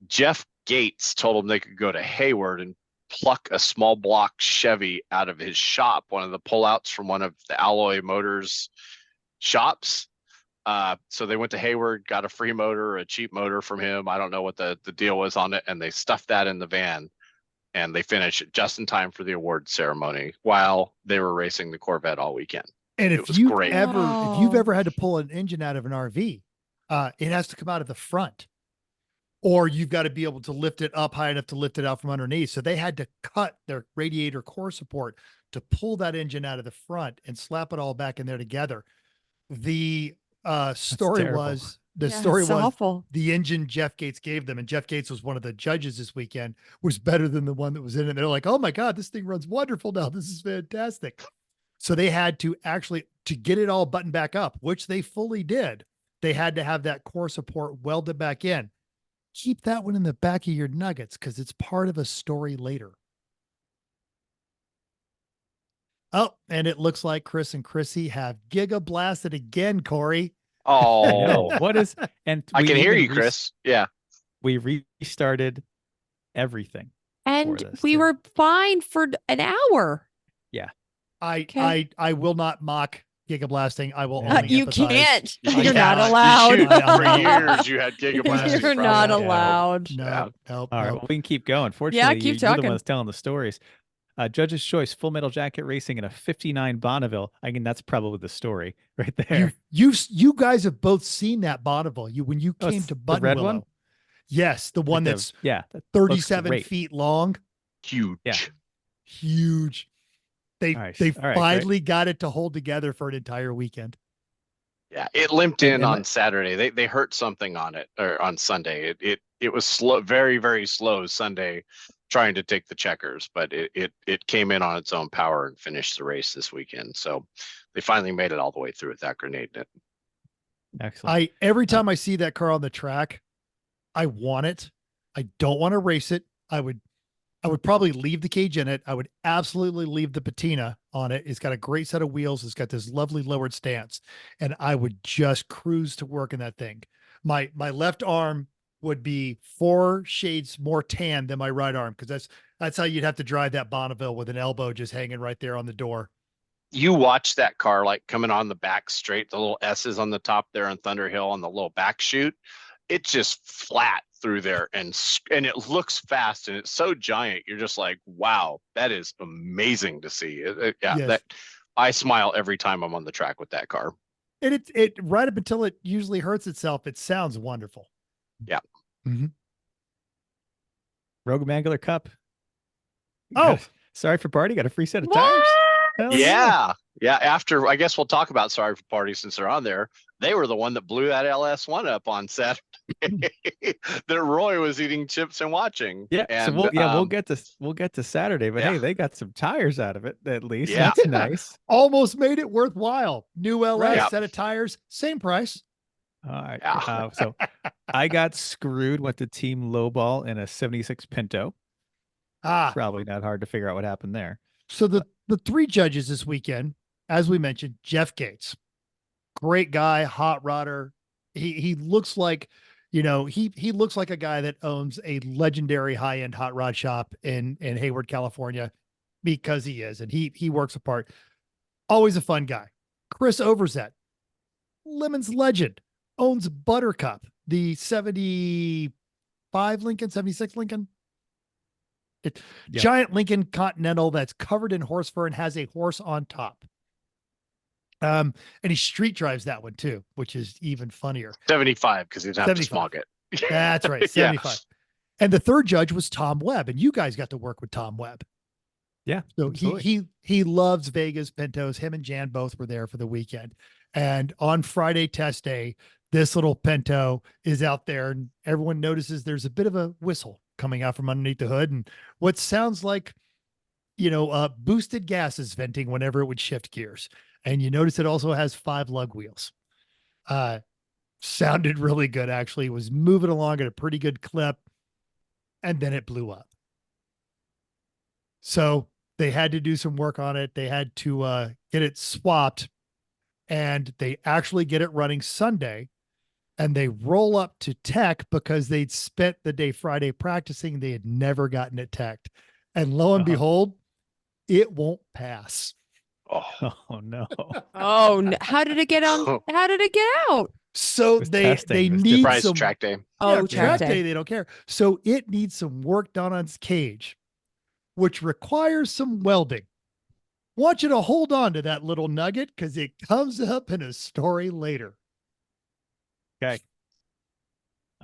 Jeff Gates told them they could go to Hayward and pluck a small block Chevy out of his shop, one of the pullouts from one of the Alloy Motors shops. So they went to Hayward, got a free motor, or a cheap motor from him. I don't know what the deal was on it. And they stuffed that in the van, and they finished it just in time for the award ceremony while they were racing the Corvette all weekend. And It if was you've great. if you've Wow. ever had to pull an engine out of an RV, it has to come out of the front, or you've got to be able to lift it up high enough to lift it out from underneath. So they had to cut their radiator core support to pull that engine out of the front and slap it all back in there together. The story terrible. was the Yeah, story it's was awful. the engine Jeff Gates gave them, and Jeff Gates was one of the judges this weekend, was better than the one that was in it. They're like, oh my God, this thing runs wonderful now. This is fantastic. So they had to actually, to get it all buttoned back up, which they fully did, they had to have that core support welded back in. Keep that one in the back of your nuggets, because it's part of a story later. Oh, and it looks like Chris and Chrissy have giga blasted again, Corey. Oh, No, what is, and I we can hear even you, Chris. Yeah. We restarted everything. And this, we too. were fine for an hour. I will not mock giga blasting. I will Yeah. only You empathize. can't. Yeah, You're not you allowed. should. I For know. years, you had giga blasting You're not problems. allowed. No, Yeah. nope, All right, nope. well, we can keep going. Fortunately, keep you're the talking. one that's telling the stories. Judge's Choice, Full Metal Jacket Racing in a 59 Bonneville. I mean, that's probably the story right there. You guys have both seen that Bonneville. When you Oh, came it's to the red Buttonwillow. one? Yes, the one Like that's yeah, that looks 37 great. feet long. Huge. Yeah. Huge. They All right, they all right, great. finally got it to hold together for an entire weekend. Yeah, it limped And- in and on Saturday. They hurt something on it, or on Sunday. It was slow, very, very slow Sunday, trying to take the checkers, but it came in on its own power and finished the race this weekend. So they finally made it all the way through without grenading it. Excellent. Every time I see that car on the track, I want it. I don't want to race it. I would probably leave the cage in it. I would absolutely leave the patina on it. It's got a great set of wheels. It's got this lovely lowered stance, and I would just cruise to work in that thing. My left arm would be 4 shades more tan than my right arm, because that's how you'd have to drive that Bonneville, with an elbow just hanging right there on the door. you watch that car like coming on the back straight, the little S's on the top there on Thunderhill on the little back chute. It's just flat through there and it looks fast and it's so giant. You're just like, wow, that is amazing to see. Yeah, Yes. that I smile every time I'm on the track with that car. And it right up until it usually hurts itself, it sounds wonderful. Yeah. Mhm. Rogue Mangler Cup. Oh, Sorry for party. Got a free set of What? tires. Hell Yeah. After, I guess we'll talk about Sorry for Party since they're on there. They were the one that blew that LS1 up on Saturday that Roy was eating chips and watching. Yeah. And, So we'll get to Saturday, but hey, they got some tires out of it at least. Yeah. That's nice. almost made it worthwhile. New LS Right. set of tires, same price. All right. Yeah. So I got screwed with the team lowball in a 76 Pinto. Ah, Probably not hard to figure out what happened there. so the three judges this weekend, as we mentioned, Jeff Gates, great guy, hot rodder. He looks like, he looks like a guy that owns a legendary high end hot rod shop in Hayward, California, because he is, and he works apart. Always a fun guy. Chris Overzet, Lemon's legend, owns Buttercup, the 75 Lincoln, 76 Lincoln. Yep. Giant Lincoln Continental that's covered in horse fur and has a horse on top. And he street drives that one too, which is even funnier. 75 because he'd have 75. to smog it. That's right, Yeah. 75. And the third judge was Tom Webb, and you guys got to work with Tom Webb. Yeah. So absolutely. he loves Vegas Pintos. Him and Jan both were there for the weekend. And on Friday test day, this little Pinto is out there, and everyone notices there's a bit of a whistle coming out from underneath the hood, and what sounds like, boosted gases venting whenever it would shift gears. And you notice it also has 5 lug wheels. Sounded really good, actually. It was moving along at a pretty good clip, and then it blew up. So they had to do some work on it. They had to get it swapped, and they actually get it running Sunday. And they roll up to tech because they'd spent the day Friday practicing. They had never gotten it teched. And lo and behold, it won't pass. Oh, Oh no. Oh, how did it get on? How did it get out? So was they testing. It was need surprise some track day. Oh, yeah, track day. they don't care. So it needs some work done on its cage, which requires some welding. Want you to hold on to that little nugget because it comes up in a story later. Okay.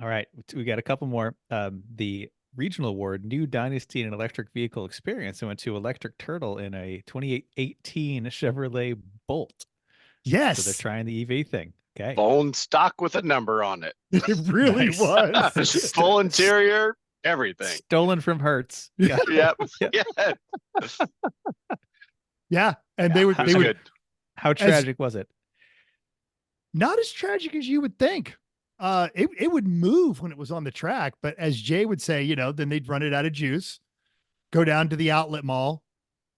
All right. We got a couple more. The regional award, New Dynasty in Electric Vehicle Experience. I went to Electric Turtle in a 2018 Chevrolet Bolt. Yes, So they're trying the EV thing. Okay. Bone stock with a number on it. it really Nice. was. Full interior, everything. Stolen from Hertz. Yeah. Yep. Yeah. Yeah. Yeah, and they Yeah, would it they was would good. How tragic was it? not as tragic as you would think. It would move when it was on the track, but as Jay would say, then they'd run it out of juice, go down to the outlet mall,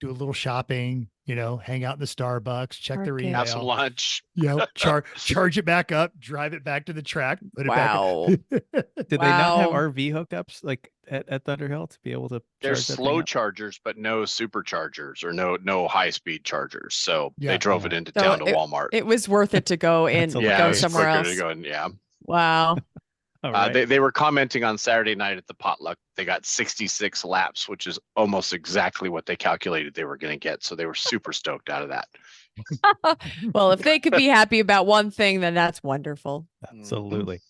do a little shopping, hang out in the Starbucks, check their Park it. email, Have some lunch. charge it back up, drive it back to the track, put it Wow. back. Did they not have Wow. RV hookups like at Thunderhill to be able to There's charge that slow thing up? chargers, but no superchargers or no high speed chargers. So Yeah. they drove it into So town to Walmart. It was worth it to go in, That's go Yeah, it was somewhere quicker else. to go in. Yeah. Wow. All right. They were commenting on Saturday night at the potluck. They got 66 laps, which is almost exactly what they calculated they were going to get. So they were super stoked out of that. Well, if they could be happy about one thing, then that's wonderful. Absolutely.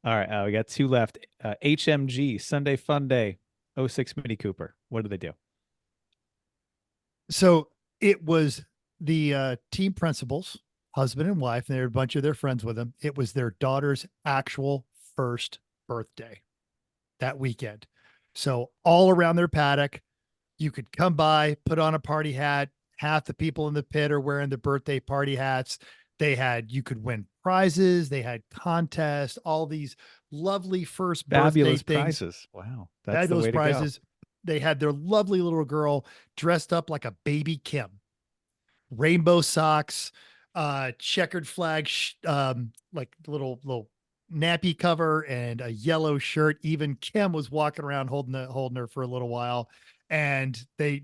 All right. We got 2 left. HMG Sunday Fun Day 06 Mini Cooper. What do they do? So it was the team principals, husband and wife, and there were a bunch of their friends with them. It was their daughter's actual first birthday that weekend. So all around their paddock, you could come by, put on a party hat. Half the people in the pit are wearing the birthday party hats. You could win prizes. They had contests, all these lovely first Fabulous birthday things. prizes. Wow. That's the Fabulous way to go. prizes. They had their lovely little girl dressed up like a baby Kim, rainbow socks, checkered flag, like little nappy cover and a yellow shirt. Even Kim was walking around holding her for a little while. And they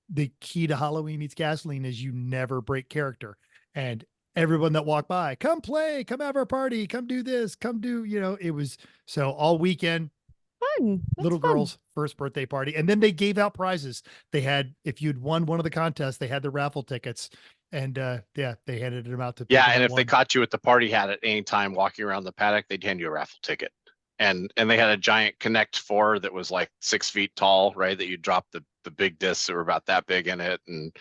the key to Halloween Meets Gasoline is you never break character. And everyone that walked by, come play, come have our party, come do this, come do, it was so all weekend, Fun. That's little fun. girl's first birthday party. And then they gave out prizes. They had, if you'd won one of the contests, they had the raffle tickets. And they handed them out to people. Yeah, and that if they won. caught you at the party hat at any time walking around the paddock, they'd hand you a raffle ticket. And they had a giant Connect 4 that was like 6 feet tall, right? That you drop the big discs that were about that big in it. And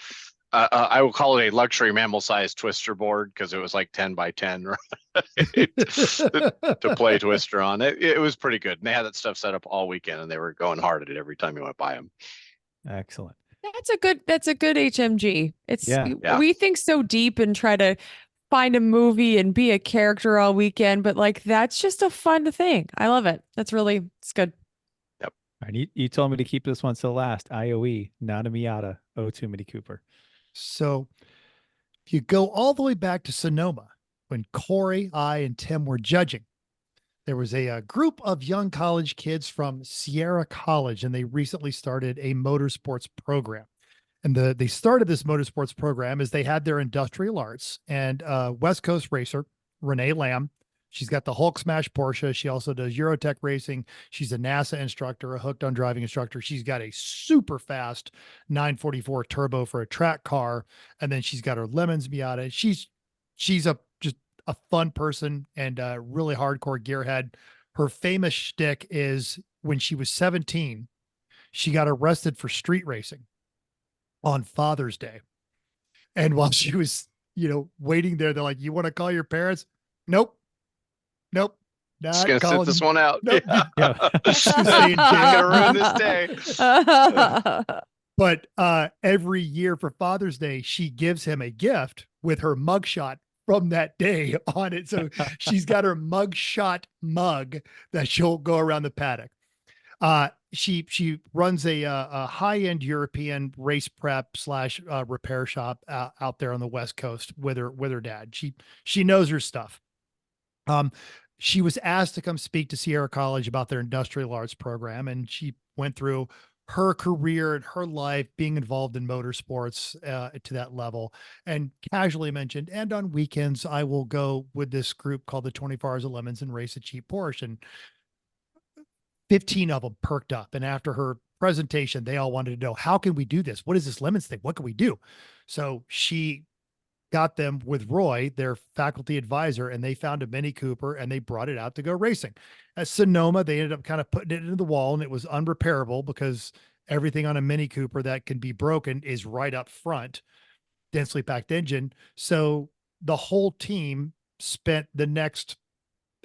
I will call it a luxury mammal-sized twister board because it was like 10 by 10 to play twister on. It was pretty good. And they had that stuff set up all weekend, and they were going hard at it every time you went by them. Excellent. That's a good HMG. It's Yeah. we think so deep and try to find a movie and be a character all weekend, but like that's just a fun thing. I love it. It's good. Yep. And you told me to keep this one to the last. IOE, not a Miata. Oh, too many Cooper. So if you go all the way back to Sonoma, when Corey, I, and Tim were judging, there was a group of young college kids from Sierra College, and they recently started a motorsports program. And they started this motorsports program as they had their industrial arts, and West Coast racer, Renee Lamb. She's got the Hulk Smash Porsche. She also does Eurotech racing. She's a NASA instructor, a hooked on driving instructor. She's got a super fast 944 turbo for a track car. And then she's got her Lemons Miata. She's just a fun person and a really hardcore gearhead. Her famous shtick is when she was 17, she got arrested for street racing on Father's Day. And while she was, waiting there, they're like, "You want to call your parents?" Nope. Just gonna sit this one out. Nope. Yeah. She's saying, Gonna ruin this day. But every year for Father's Day, she gives him a gift with her mugshot from that day on it. So she's got her mugshot mug that she'll go around the paddock. She runs a high-end European race prep / repair shop out there on the West Coast with her dad. She knows her stuff. She was asked to come speak to Sierra College about their industrial arts program, and she went through her career and her life being involved in motorsports to that level, and casually mentioned, and on weekends, I will go with this group called the 24 Hours of Lemons and race a cheap Porsche. And 15 of them perked up. And after her presentation, they all wanted to know, how can we do this? What is this Lemons thing? What can we do? So she got them with Roy, their faculty advisor, and they found a Mini Cooper and they brought it out to go racing. At Sonoma, they ended up kind of putting it into the wall, and it was unrepairable because everything on a Mini Cooper that can be broken is right up front, densely packed engine. So the whole team spent the next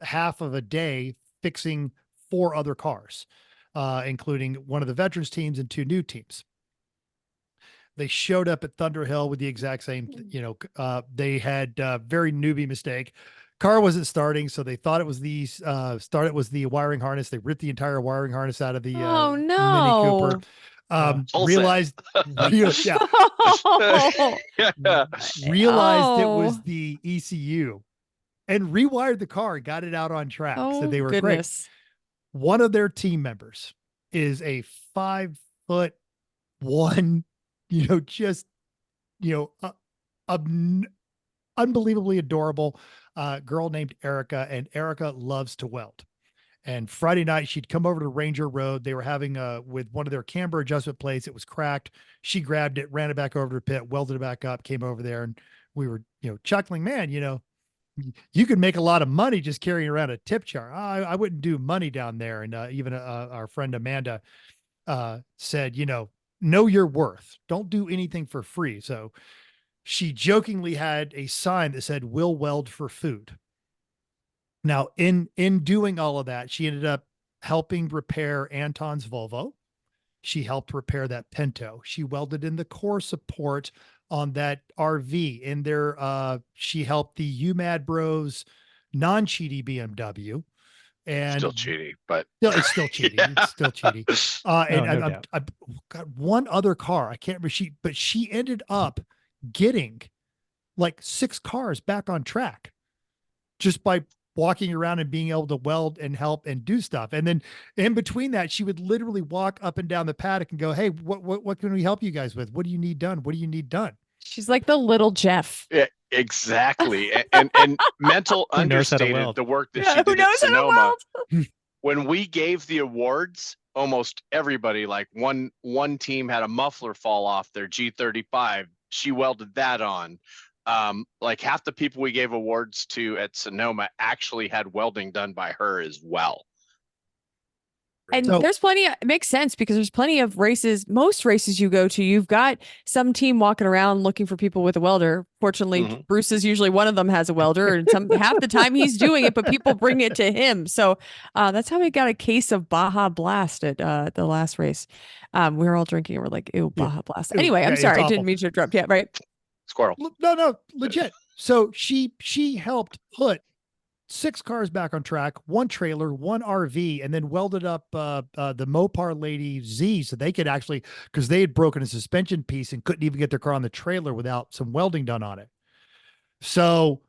half of a day fixing 4 other cars, including one of the veterans teams and 2 new teams. They showed up at Thunderhill with the exact same, they had a very newbie mistake. Car wasn't starting, so they thought it was the wiring harness. They ripped the entire wiring harness out of the Mini Cooper. Realized it was the ECU, and rewired the car, got it out on track. So they were great. One of their team members is a 5'1", unbelievably adorable girl named Erica, and Erica loves to weld. And Friday night, she'd come over to Ranger Road. They were having with one of their camber adjustment plates. It was cracked. She grabbed it, ran it back over to the pit, welded it back up, came over there, and we were, chuckling, man, you could make a lot of money just carrying around a tip jar. I wouldn't do money down there. And even our friend Amanda said, know your worth. Don't do anything for free. So she jokingly had a sign that said, "We'll weld for food." Now, in doing all of that, she ended up helping repair Anton's Volvo. She helped repair that Pinto. She welded in the core support on that RV. In there, she helped the UMAD Bros non-cheaty BMW. And still cheaty, but it's still cheaty. Yeah. It's still cheaty. I've got one other car. I can't remember. But she ended up getting like 6 cars back on track just by walking around and being able to weld and help and do stuff. And then in between that, she would literally walk up and down the paddock and go, "Hey, what can we help you guys with? What do you need done? What do you need done?" She's like the little Jeff. Yeah, exactly. And mental Who knows how to understated weld. the work that Yeah, she who did at knows how to Sonoma. weld? When we gave the awards, almost everybody, like one team had a muffler fall off their G35. She welded that on. Like half the people we gave awards to at Sonoma actually had welding done by her as well. And So- there's plenty it makes sense because there's plenty of races, most races you go to, you've got some team walking around looking for people with a welder. Fortunately, Mhm. Bruce is usually one of them has a welder, and half the time he's doing it, but people bring it to him. So that's how we got a case of Baja Blast at the last race. We were all drinking and we're like, ew, Baja Blast. Ew, Anyway, yeah, I'm it's sorry, I awful. didn't mean to interrupt. Yeah, right. Squirrel. No, legit. So she helped put 6 cars back on track, 1 trailer, 1 RV, and then welded up the Mopar Lady Z so they could actually, because they had broken a suspension piece and couldn't even get their car on the trailer without some welding done on it. So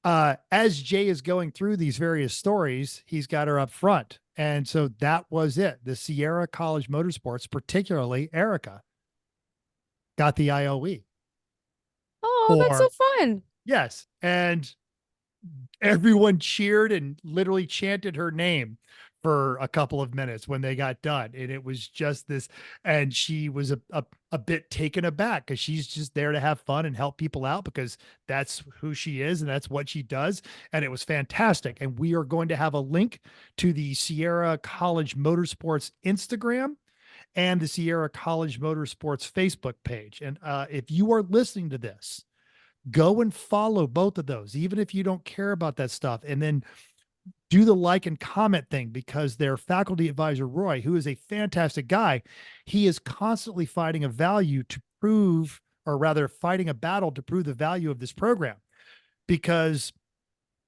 as Jay is going through these various stories, he's got her up front. And so that was it. The Sierra College Motorsports, particularly Erica, got the IOE. Oh, that's so fun. Yes. And everyone cheered and literally chanted her name for a couple of minutes when they got done. And it was just this, and she was a bit taken aback because she's just there to have fun and help people out because that's who she is and that's what she does. And it was fantastic. And we are going to have a link to the Sierra College Motorsports Instagram and the Sierra College Motorsports Facebook page. And if you are listening to this, go and follow both of those, even if you don't care about that stuff. And then do the like and comment thing because their faculty advisor, Roy, who is a fantastic guy, he is constantly fighting a value to prove, or rather fighting a battle to prove the value of this program because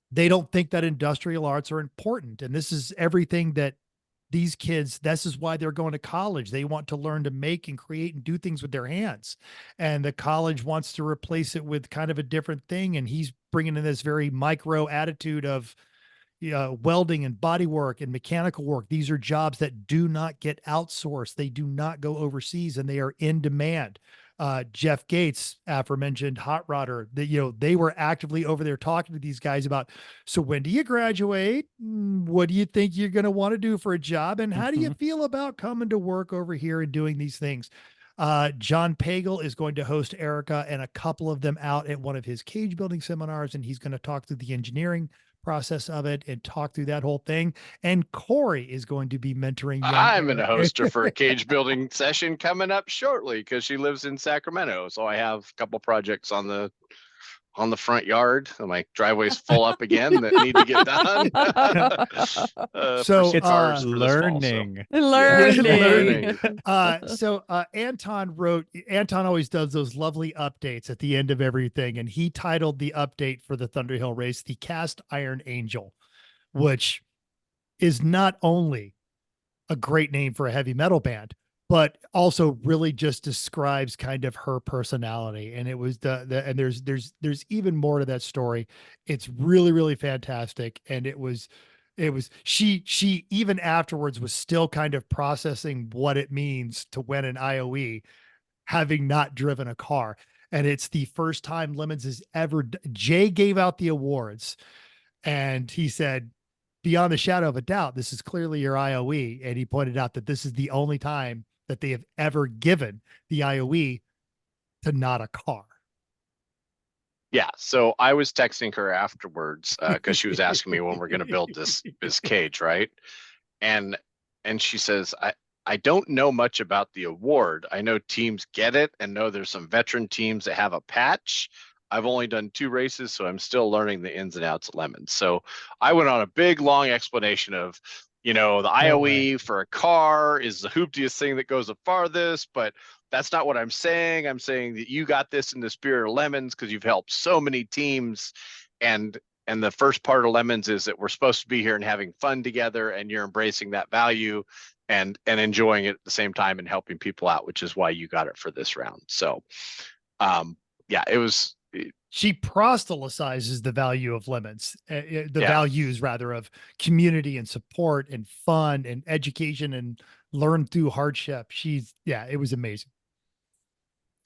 they don't think that industrial arts are important. And this is everything that these kids, this is why they're going to college. They want to learn to make and create and do things with their hands. And the college wants to replace it with kind of a different thing. And he's bringing in this very micro attitude of welding and body work and mechanical work. These are jobs that do not get outsourced. They do not go overseas and they are in demand. Jeff Gates, aforementioned hot rodder, that, they were actively over there talking to these guys about, so when do you graduate? What do you think you're going to want to do for a job? And how do you feel about coming to work over here and doing these things? John Pagel is going to host Erica and a couple of them out at one of his cage building seminars. And he's going to talk through the engineering process of it and talk through that whole thing. And Corey is going to be mentoring. I'm going to host her for a cage building session coming up shortly because she lives in Sacramento. So I have a couple projects on the front yard. My driveway's full up again that need to get done. So It's cars for this fall, learning. Learning. So Anton always does those lovely updates at the end of everything. And he titled the update for the Thunderhill race, the Cast Iron Angel, which is not only a great name for a heavy metal band, but also really just describes kind of her personality. And it was and there's even more to that story. It's really, really fantastic. And she even afterwards was still kind of processing what it means to win an IOE, having not driven a car. And it's the first time Lemons has ever, Jay gave out the awards and he said, beyond the shadow of a doubt, this is clearly your IOE. And he pointed out that this is the only time that they have ever given the IOE to not a car. Yeah. So I was texting her afterwards because she was asking me when we're going to build this cage, right? And she says, I don't know much about the award. I know teams get it and know there's some veteran teams that have a patch. I've only done 2 races, so I'm still learning the ins and outs of Lemons. So I went on a big, long explanation of, the IOE for a car is the hooptiest thing that goes the farthest, but that's not what I'm saying. I'm saying that you got this in the spirit of Lemons because you've helped so many teams. And the first part of Lemons is that we're supposed to be here and having fun together, and you're embracing that value and enjoying it at the same time and helping people out, which is why you got it for this round. So, yeah, it was she proselytizes the value of lemons, the Yeah. values rather of community and support and fun and education and learn through hardship. It was amazing.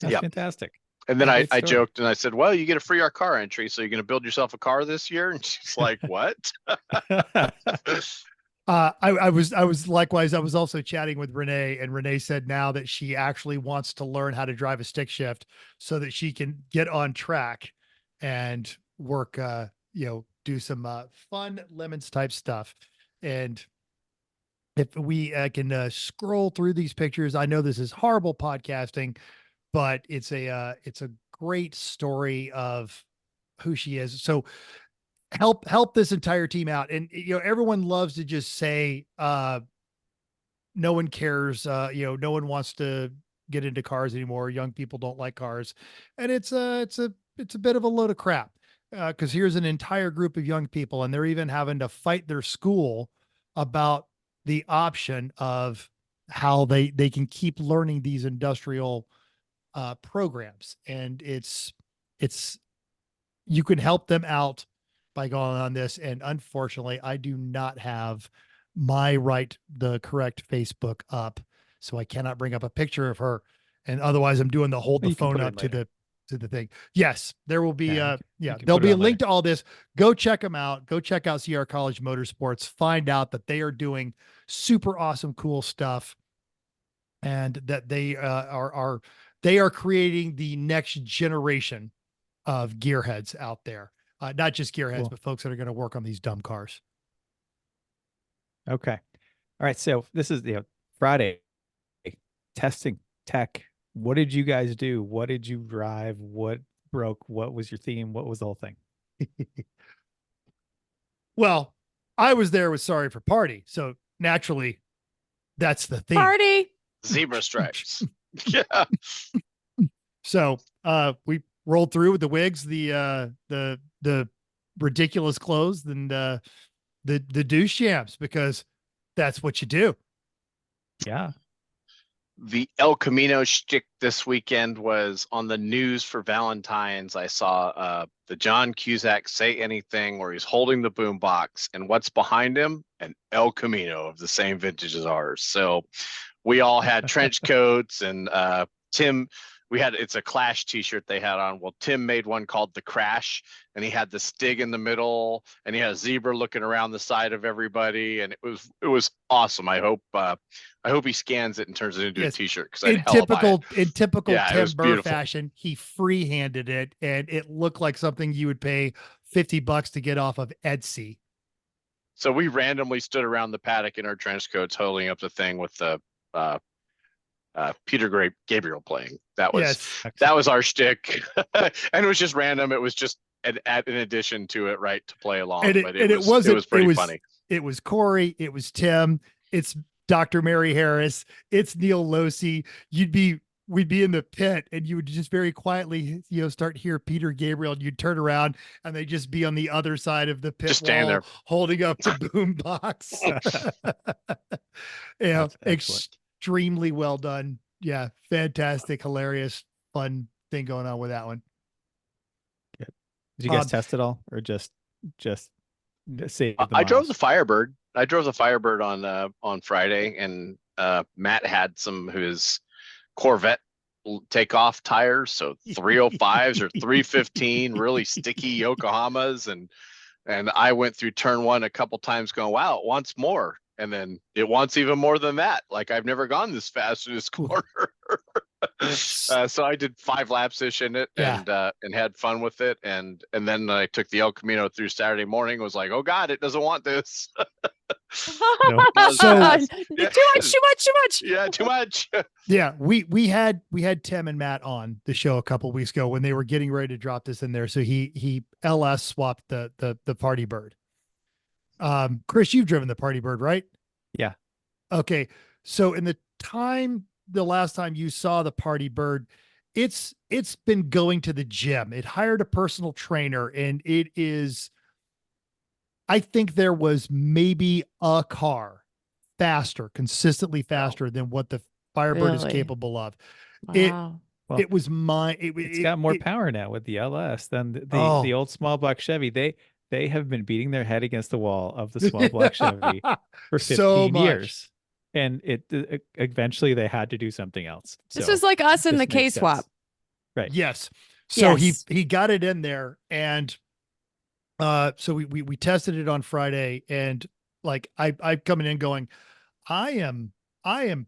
That's Yep. fantastic. And then Yeah, I great story. joked and I said, well, you get a free car entry. So you're going to build yourself a car this year? And she's like, what? I was likewise. I was also chatting with Renee, and Renee said now that she actually wants to learn how to drive a stick shift so that she can get on track and work, do some fun lemons type stuff. And if we can scroll through these pictures, I know this is horrible podcasting, but it's a great story of who she is. So help this entire team out. And everyone loves to just say no one cares, no one wants to get into cars anymore. Young people don't like cars. And it's a bit of a load of crap. Because here's an entire group of young people, and they're even having to fight their school about the option of how they can keep learning these industrial programs. And it's you can help them out by going on this. And unfortunately, I do not have the correct Facebook up, so I cannot bring up a picture of her. And otherwise, I'm doing the hold the You can phone put it up to later. the thing. Yes, there will be Yeah, you can there'll put it be a on link there. to all this. Go check them out. Go check out CR College Motorsports. Find out that they are doing super awesome, cool stuff, and that they are creating the next generation of gearheads out there. Not just gearheads, Cool. but folks that are going to work on these dumb cars. Okay. All right. So this is Friday testing tech. What did you guys do? What did you drive? What broke? What was your theme? What was the whole thing? Well, I was there with Sorry for Party, so naturally, that's the theme. Party. Zebra stripes. Yeah. So we rolled through with the wigs, the ridiculous clothes, and the douche jams, because that's what you do. Yeah. The El Camino shtick this weekend was on the news for Valentine's. I saw the John Cusack Say Anything, where he's holding the boom box, and what's behind him? An El Camino of the same vintage as ours. So we all had trench coats, and Tim, it's a Clash t-shirt they had on. Well, Tim made one called The Crash, and he had the Stig in the middle, and he had a zebra looking around the side of everybody, and it was awesome. I hope he scans it and turns it into a t-shirt, because in typical Yeah, it Tim was Burr beautiful. fashion, he free-handed it, and it looked like something you would pay $50 to get off of Etsy. So we randomly stood around the paddock in our trench coats, holding up the thing with the Peter Gabriel playing. That was our shtick, and it was just random. It was just an addition to it, right, to play along. It was pretty funny. It was Corey. It was Tim. It's Dr. Mary Harris. It's Neil Losi. We'd be in the pit, and you would just very quietly, start to hear Peter Gabriel, and you'd turn around, and they'd just be on the other side of the pit Just wall, stand there. holding up the boom box. That's excellent. Extremely well done. Yeah, fantastic, hilarious, fun thing going on with that one. Did you guys test it all, or just say? I drove the Firebird. I drove the Firebird on Friday, and Matt had some of his Corvette takeoff tires, so 305s or 315, really sticky Yokohamas, and I went through turn one a couple times going, wow, it wants more. And then it wants even more than that. Like, I've never gone this fast in this corner. So I did 5 laps-ish in it, and had fun with it. And then I took the El Camino through Saturday morning, was like, oh God, it doesn't want this. No. Too much. Yeah, too much. Yeah, we had Tim and Matt on the show a couple weeks ago when they were getting ready to drop this in there. So he LS swapped the Party Bird. Chris, you've driven the Party Bird, right? Yeah. Okay. So in the last time you saw the Party Bird, it's been going to the gym. It hired a personal trainer, and it is, I think there was maybe a car consistently faster than what the Firebird is Really? capable of. Wow. Well, it was it's got more power now with the LS than the Oh. old small block Chevy. They have been beating their head against the wall of the small block Chevy for 15 So much. years. And it eventually they had to do something else. This So is like us in this the K makes sense. swap. Right. Yes. So Yes. he got it in there, and so we tested it on Friday, and like I coming in going, I am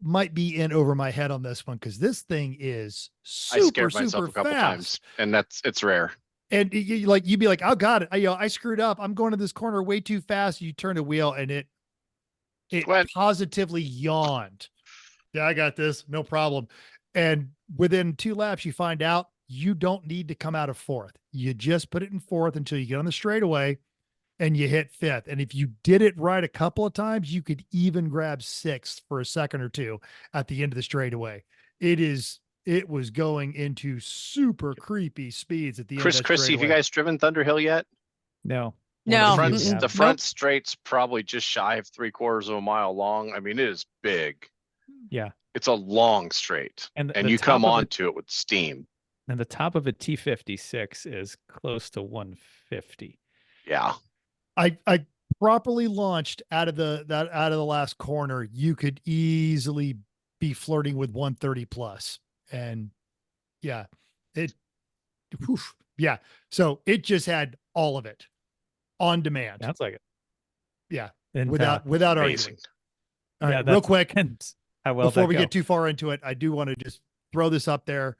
might be in over my head on this one because this thing is I super scared myself a couple fast. times, and it's rare. And you'd be like, oh God, I screwed up. I'm going to this corner way too fast. You turn the wheel and it Went. positively yawned. Yeah, I got this. No problem. And within 2 laps, you find out you don't need to come out of fourth. You just put it in fourth until you get on the straightaway and you hit fifth. And if you did it right a couple of times, you could even grab sixth for a second or two at the end of the straightaway. It was going into super creepy speeds at the end of that Chrissy, have you straightaway. guys driven Thunderhill yet? No. No. The front straight's probably just shy of 3/4 of a mile long. I mean, it is big. Yeah. It's a long straight, And and the you come top of onto it with steam. And the top of a T56 is close to 150. Yeah. I properly launched out of the last corner, you could easily be flirting with 130 plus. And yeah, yeah. So it just had all of it on demand. Sounds like it. Yeah. And Without amazing. arguing. All right, yeah, real quick, and how well before that we go. get too far into it, I do want to just throw this up there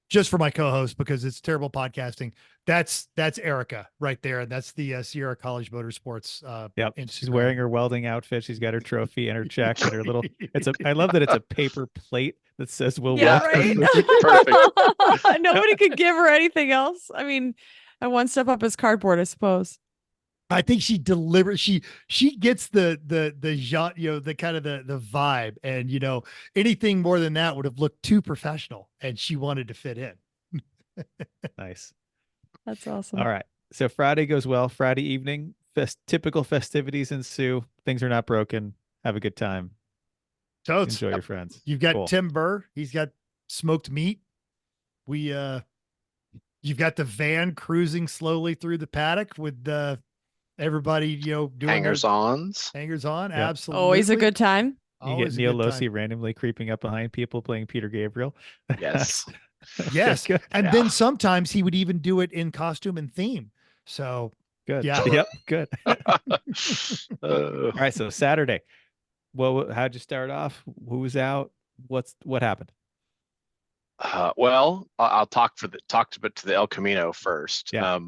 just for my co-host because it's terrible podcasting. That's Erica right there. And that's the Sierra College Motorsports. Yep. She's Instagram. wearing her welding outfit. She's got her trophy and her check and her little, I love that it's a paper plate that says we'll Yeah, welcome right. you." Perfect. Nobody could give her anything else. I mean, one step up is cardboard, I suppose. I think she delivers. She gets the genre, the kind of the vibe, and anything more than that would have looked too professional, and she wanted to fit in. Nice. That's awesome. All right. So Friday goes well. Friday evening, typical festivities ensue. Things are not broken. Have a good time. Totes. Enjoy your friends. You've got Cool. Tim Burr. He's got smoked meat. You've got the van cruising slowly through the paddock with everybody, doing Hangers-ons. hangers on. Yep. Absolutely. Always a good time. You Always get a Neil good Losi time. randomly creeping up behind people playing Peter Gabriel. Yes. Yes. Good. And Yeah. then sometimes he would even do it in costume and theme. So Good. Yeah. Yep. Good. Uh, All right. So Saturday. Well, how'd you start off? Who was out? What happened? well, I'll talk to the El Camino first. Yeah.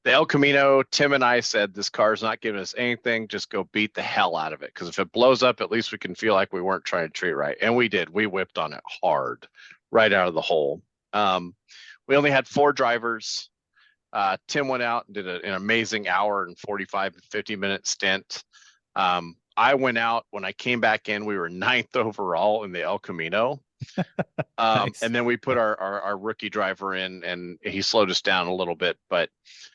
The El Camino, Tim and I said, this car's not giving us anything. Just go beat the hell out of it. Because if it blows up, at least we can feel like we weren't trying to treat it right. And we did. We whipped on it hard, right out of the hole. We only had 4 drivers. Tim went out and did an amazing hour and 45, 50-minute stint. I went out. When I came back in, we were 9th overall in the El Camino. Nice. And then we put our rookie driver in, and he slowed us down a little bit, but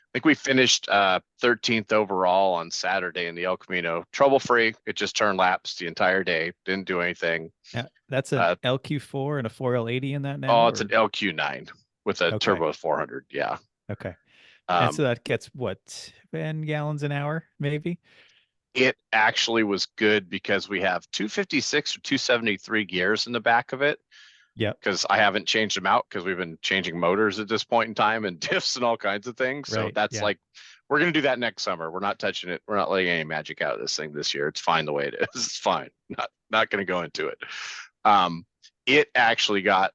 I think we finished 13th overall on Saturday in the El Camino. Trouble free. It just turned laps the entire day. Didn't do anything. Yeah, that's an LQ4 and a 4L80 in that now? Oh, it's an LQ9 with a Okay. turbo 400. Yeah. Okay. And so that gets what, 10 gallons an hour, maybe? It actually was good because we have 256 or 273 gears in the back of it. Yeah. Because I haven't changed them out because we've been changing motors at this point in time and diffs and all kinds of things. So Right, that's yeah. like, we're going to do that next summer. We're not touching it. We're not letting any magic out of this thing this year. It's fine the way it is. It's fine. Not going to go into it. It actually got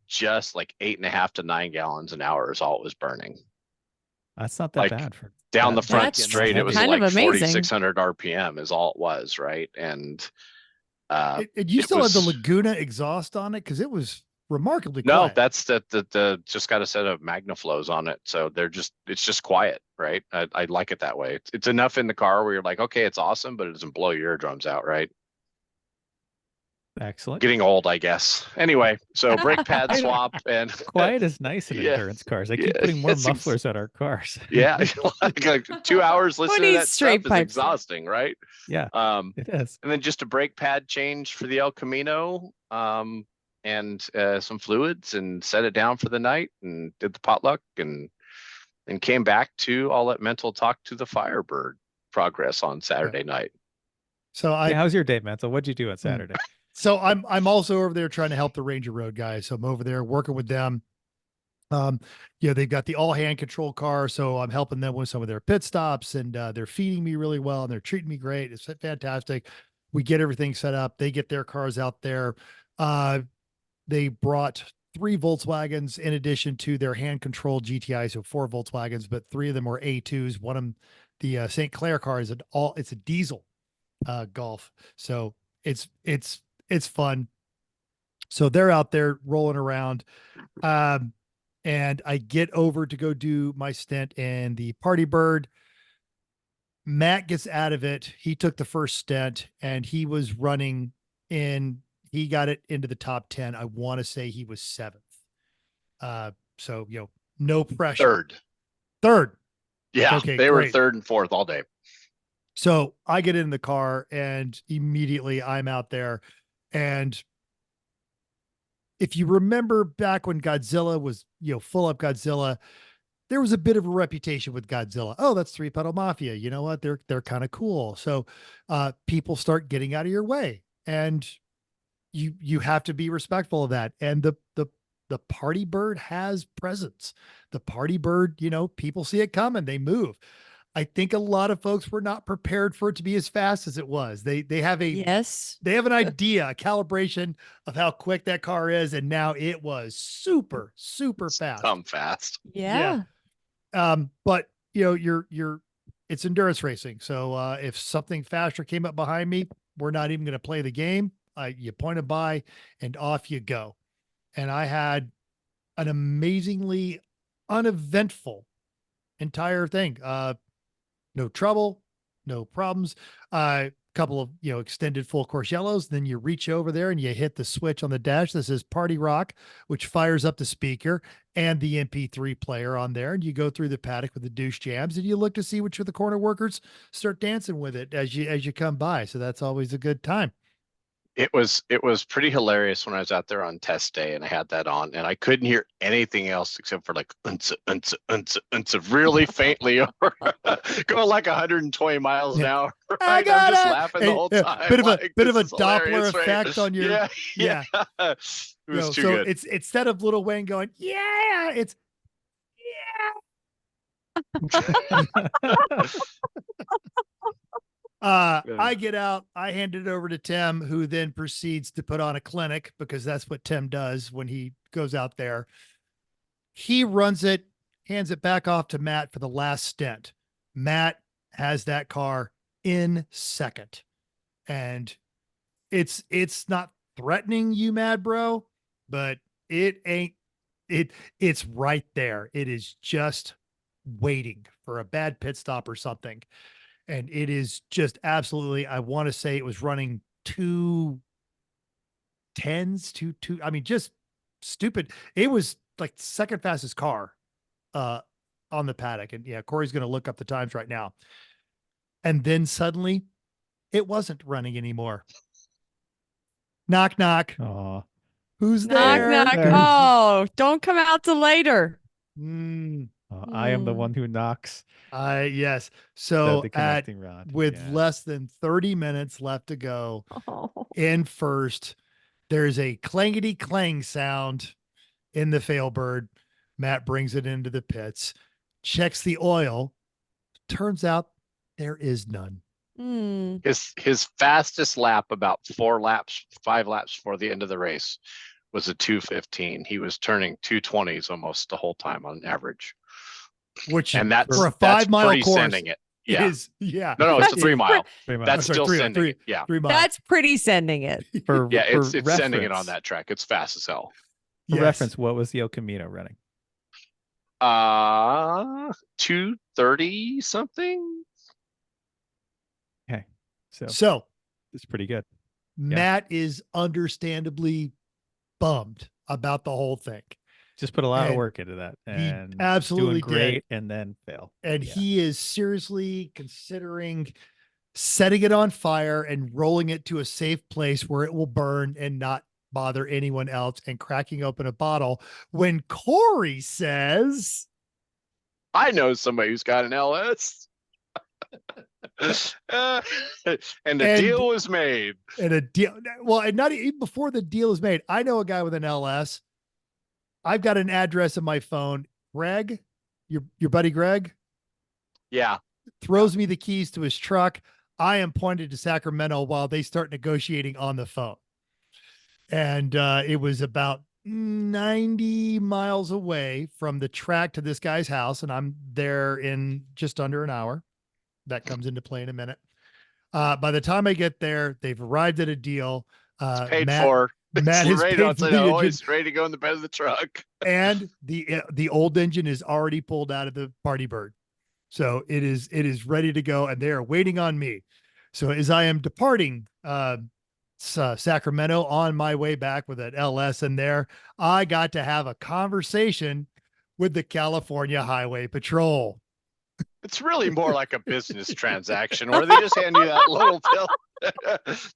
just like 8.5 to 9 gallons an hour is all it was burning. That's not that Like, bad for Down the that- front That's straight, it was kind of like amazing. 4,600 RPM is all it was, right? And you it still had the was- Laguna exhaust on it because it was remarkably no, quiet. that's the just got a set of Magnaflows on it, so it's just quiet, right? I like it that way. It's enough in the car where you're like, okay, it's awesome, but it doesn't blow your eardrums out, right? Excellent. Getting old, I guess. Anyway, so brake pad swap and Quiet is nice in Yeah. endurance cars. I keep Yeah, putting more it's mufflers on our cars. yeah, like 2 hours listening to needs that straight stuff is pipes? exhausting, right? Yeah, it is. And then just a brake pad change for the El Camino. and some fluids and set it down for the night and did the potluck and came back to all that mental talk to the Firebird progress on Saturday night. So Yeah, how's your day, Mental? What'd you do on Saturday? So I'm also over there trying to help the Ranger Road guys. So I'm over there working with them. They've got the all hand control car, so I'm helping them with some of their pit stops, and they're feeding me really well, and they're treating me great. It's fantastic. We get everything set up. They get their cars out there. They brought 3 Volkswagens in addition to their hand controlled GTI, so 4 Volkswagens, but 3 of them were A2s. One of them, the St. Clair car, is it's a diesel Golf, so it's fun. So they're out there rolling around. And I get over to go do my stint in the Party Bird. Matt gets out of it. He took the first stint and he was running in, he got it into the top 10. I want to say he was 7th. So, no pressure. Third. Yeah. Okay, they were great. 3rd and 4th all day. So I get in the car and immediately I'm out there. And if you remember back when Godzilla was, full up Godzilla, there was a bit of a reputation with Godzilla. Oh, that's 3-pedal mafia. You know what? They're kind of cool. So people start getting out of your way, and you have to be respectful of that. And the Party Bird has presence. The Party Bird, people see it coming, they move. I think a lot of folks were not prepared for it to be as fast as it was. They have they have an idea, a calibration of how quick that car is. And now it was super, super fast. Fast. Yeah. But it's endurance racing. So if something faster came up behind me, we're not even going to play the game. You point a by and off you go. And I had an amazingly uneventful entire thing. No trouble, no problems. Couple of, extended full course yellows. Then you reach over there and you hit the switch on the dash. This is Party Rock, which fires up the speaker and the MP3 player on there. And you go through the paddock with the douche jams and you look to see which of the corner workers start dancing with it as you come by. So that's always a good time. It was pretty hilarious when I was out there on test day and I had that on and I couldn't hear anything else except for like really faintly over going like 120 miles an hour. Right? I got I'm just it. laughing the whole time. Bit of a This is Doppler hilarious, right? effect on your yeah. It was too so good. it's instead of Lil Wayne going, it's I get out, I hand it over to Tim, who then proceeds to put on a clinic because that's what Tim does when he goes out there. He runs it, hands it back off to Matt for the last stint. Matt has that car in second, and it's not threatening you, mad bro, but it's right there. It is just waiting for a bad pit stop or something. And it is just absolutely, I want to say it was running 2 10s, I mean, just stupid. It was like second fastest car on the paddock. And yeah, Corey's going to look up the times right now. And then suddenly it wasn't running anymore. Knock, knock. Aw. Who's Knock, there? knock. Oh, don't come out till later. I am the one who knocks. Yes. So The connecting rod. with Yeah. less than 30 minutes left to go Oh. in first, there's a clangety clang sound in the Failbird. Matt brings it into the pits, checks the oil. Turns out there is none. His fastest lap, about 5 laps before the end of the race, was a 2:15. He was turning 220s almost the whole time on average. And that's for a that's 5-mile pretty course. sending it. Yeah. No, it's a 3 mile. 3 miles. That's still sending it. Yeah. 3 miles. That's pretty sending it. It's sending it on reference- that track. It's fast as hell. For Yes. reference, what was the El Camino running? 230 something. Okay. So So it's pretty good. Matt is understandably bummed about the whole thing. Just put a lot of And work into that. And absolutely doing great and then fail. And Yeah. he is seriously considering setting it on fire and rolling it to a safe place where it will burn and not bother anyone else and cracking open a bottle when Corey says, I know somebody who's got an LS. And the deal was made. And a deal. Well, and not even before the deal is made. I know a guy with an LS. I've got an address in my phone. Greg, your buddy Greg. Yeah. Throws me the keys to his truck. I am pointed to Sacramento while they start negotiating on the phone. And it was about 90 miles away from the track to this guy's house. And I'm there in just under an hour. That comes into play in a minute. By the time I get there, they've arrived at a deal. It's paid for. Matt is ready, paid for the always ready to go in the bed of the truck. And the old engine is already pulled out of the Party Bird. So it is ready to go, and they are waiting on me. So as I am departing Sacramento on my way back with an LS in there, I got to have a conversation with the California Highway Patrol. It's really more like a business transaction where they just hand you that little bill.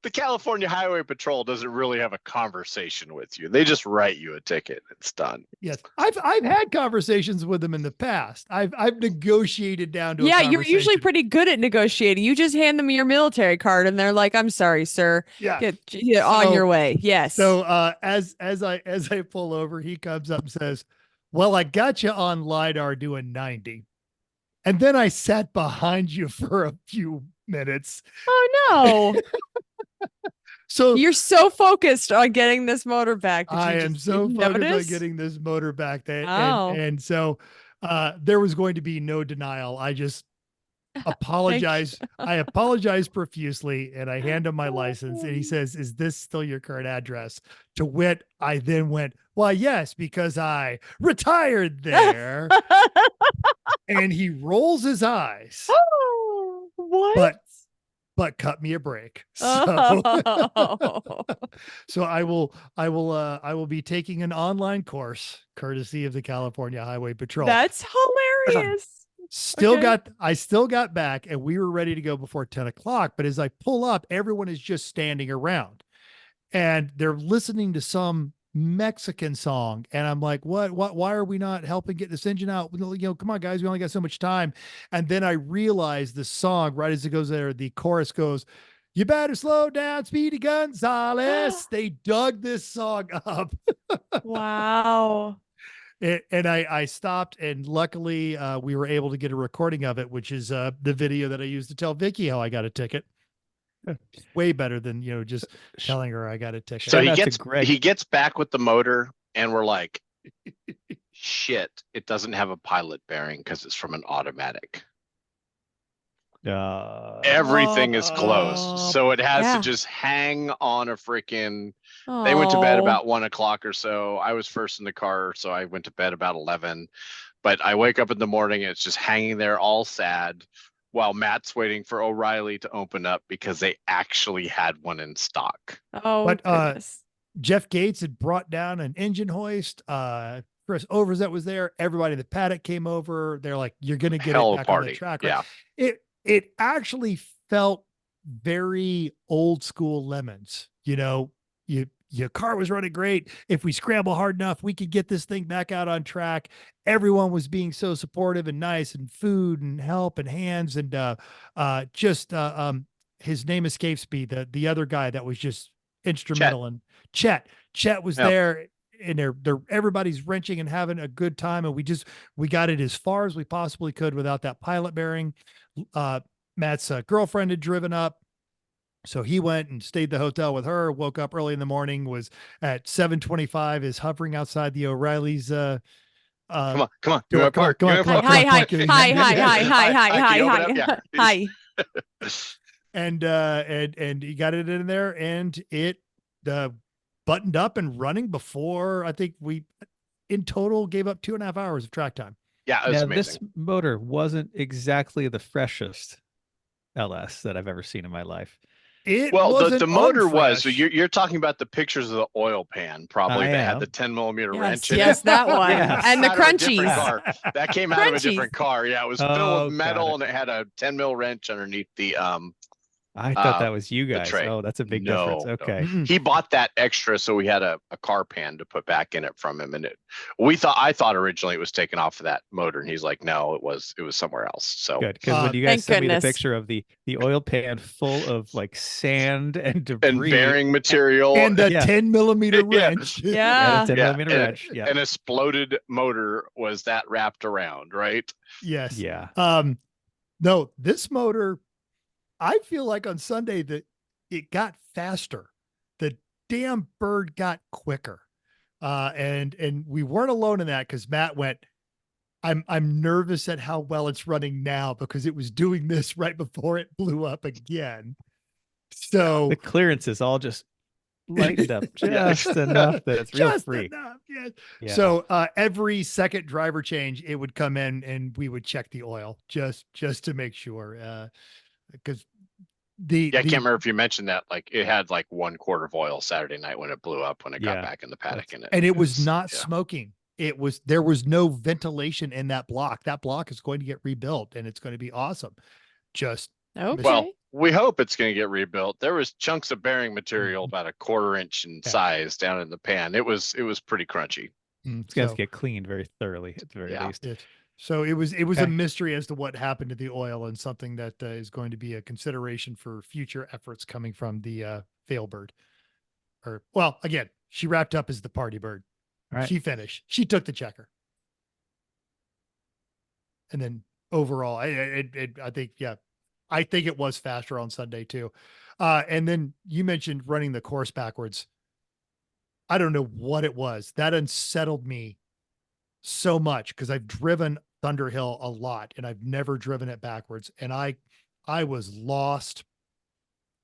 The California Highway Patrol doesn't really have a conversation with you. They just write you a ticket. It's done. Yes. I've had conversations with them in the past. I've negotiated down to Yeah, you're usually pretty good at negotiating. You just hand them your military card and they're like, "I'm sorry, sir. Yeah. Get on your way." Yes. So as I pull over, he comes up and says, "Well, I got you on LiDAR doing 90. And then I sat behind you for a few minutes." Oh no. So you're so focused on getting this motor back. I am so focused on getting this motor back. And so there was going to be no denial. I just apologize. I apologize profusely, and I hand him my license, and he says, "Is this still your current address?" To wit, I then went, "Well, yes, because I retired there." And he rolls his eyes. Oh, what? But cut me a break. So, Oh. so I will be taking an online course courtesy of the California Highway Patrol. That's hilarious. I still got back, and we were ready to go before 10 o'clock. But as I pull up, everyone is just standing around and they're listening to some Mexican song. And I'm like, why are we not helping get this engine out? Come on, guys, we only got so much time. And then I realized the song, right as it goes there, the chorus goes, "You better slow down, Speedy Gonzales." They dug this song up. Wow. And I stopped, and luckily we were able to get a recording of it, which is the video that I used to tell Vicky how I got a ticket. Way better than just telling her I got a ticket. So he gets back with the motor, and we're like, shit, it doesn't have a pilot bearing because it's from an automatic. Everything is closed, so it has to just hang on a freaking. They went to bed about 1 o'clock or so. I was first in the car, so I went to bed about 11. But I wake up in the morning and it's just hanging there, all sad, while Matt's waiting for O'Reilly to open up because they actually had one in stock. Oh, but Jeff Gates had brought down an engine hoist. Chris Overzet was there. Everybody in the paddock came over. They're like, "You're going to get it back on the track." Right? Yeah. It actually felt very old school Lemons. Your car was running great. If we scramble hard enough, we could get this thing back out on track. Everyone was being so supportive and nice, and food and help and hands. And his name escapes me. The other guy that was just instrumental. And Chet was there, and they're everybody's wrenching and having a good time. And we got it as far as we possibly could without that pilot bearing. Matt's girlfriend had driven up. So he went and stayed the hotel with her, woke up early in the morning, was at 7:25, is hovering outside the O'Reilly's. Come on. Come on. Hi. And he got it in there, and it buttoned up and running before I think we in total gave up 2.5 hours of track time. Yeah, it was amazing. This motor wasn't exactly the freshest LS that I've ever seen in my life. The motor was. So you're talking about the pictures of the oil pan, probably that had the 10mm wrench. Yes, that one, and the crunchies. That came out of a different car. Yeah, it was filled with metal, and it had a 10mm wrench underneath the I thought that was you the guys. tray. Oh, that's a big difference. No. Okay. Mm-mm. He bought that extra, so we had a car pan to put back in it from him, and I thought originally it was taken off of that motor, and he's like, no, it was somewhere else. So Good, because when you guys Thank sent me the goodness. picture of the oil pan full of like sand and and debris bearing material And the Yeah. 10mm Yeah. wrench. and Yeah. a 10mm and, wrench. Yeah. an exploded motor was that wrapped around, right? Yes. Yeah. No, this motor, I feel like on Sunday that it got faster. The damn bird got quicker. And we weren't alone in that, because Matt went, I'm nervous at how well it's running now, because it was doing this right before it blew up again. So The clearances all just lightened up Yeah. just enough that it's real just free. enough, yes. Yeah. So every second driver change, it would come in and we would check the oil just to make sure. Because I can't remember if you mentioned that. Like it had like 1/4 of oil Saturday night when it blew up, when it Yeah. got back in the paddock, and and it was not yeah. smoking. There was no ventilation in that block. That block is going to get rebuilt, and it's going to be awesome. Just Okay. Well, we hope it's going to get rebuilt. There was chunks of bearing material about 1/4 inch in Yeah. size down in the pan. It was pretty crunchy. It's going to get cleaned very thoroughly at the very Yeah. least. So it was a Okay. mystery as to what happened to the oil, and something that is going to be a consideration for future efforts coming from the fail bird. Or, well, again, she wrapped up as the party bird. All right. She finished. She took the checker. And then overall, I think, yeah, I think it was faster on Sunday too. And then you mentioned running the course backwards. I don't know what it was that unsettled me so much, because I've driven Thunderhill a lot and I've never driven it backwards. And I was lost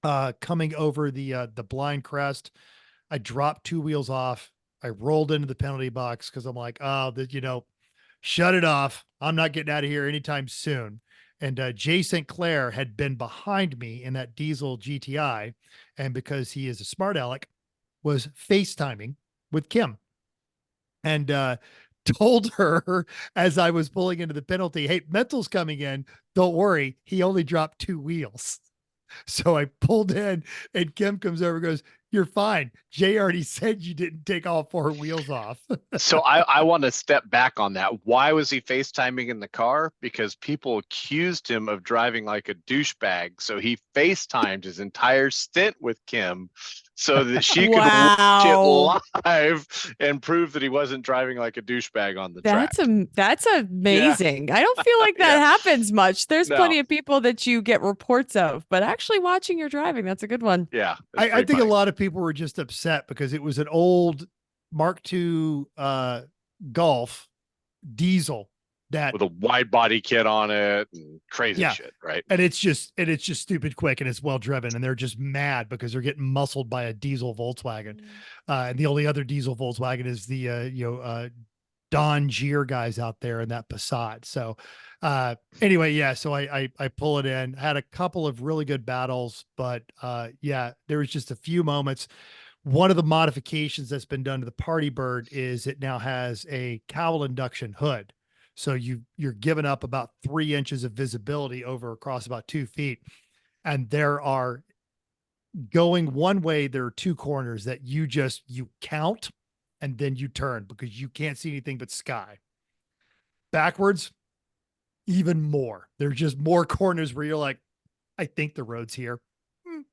coming over the blind crest. I dropped 2 wheels off. I rolled into the penalty box because I'm like, oh, shut it off. I'm not getting out of here anytime soon. And Jay St. Clair had been behind me in that diesel GTI. And because he is a smart aleck, was FaceTiming with Kim. And told her as I was pulling into the penalty, hey, Mental's coming in. Don't worry. He only dropped 2 wheels. So I pulled in, and Kim comes over and goes, you're fine. Jay already said you didn't take all 4 wheels off. So I want to step back on that. Why was he FaceTiming in the car? Because people accused him of driving like a douchebag. So he FaceTimed his entire stint with Kim so that she could watch it live and prove that he wasn't driving like a douchebag on the track. That's amazing. I don't feel like that Yeah. happens much. There's No. plenty of people that you get reports of, but actually watching your driving, that's a good one. Yeah. I think a lot of people were just upset because it was an old Mark II Golf diesel that with a wide body kit on it and crazy Yeah. shit, right? and it's just stupid quick, and it's well driven, and they're just mad because they're getting muscled by a diesel Volkswagen. And the only other diesel Volkswagen is the Don Gier guys out there in that Passat. So anyway, yeah, so I pull it in, had a couple of really good battles, but yeah, there was just a few moments. One of the modifications that's been done to the Party Bird is it now has a cowl induction hood. So you're giving up about 3 inches of visibility across about 2 feet. And there are, going one way, there are 2 corners that you count and then you turn, because you can't see anything but sky. Backwards, even more. There's just more corners where you're like, I think the road's here.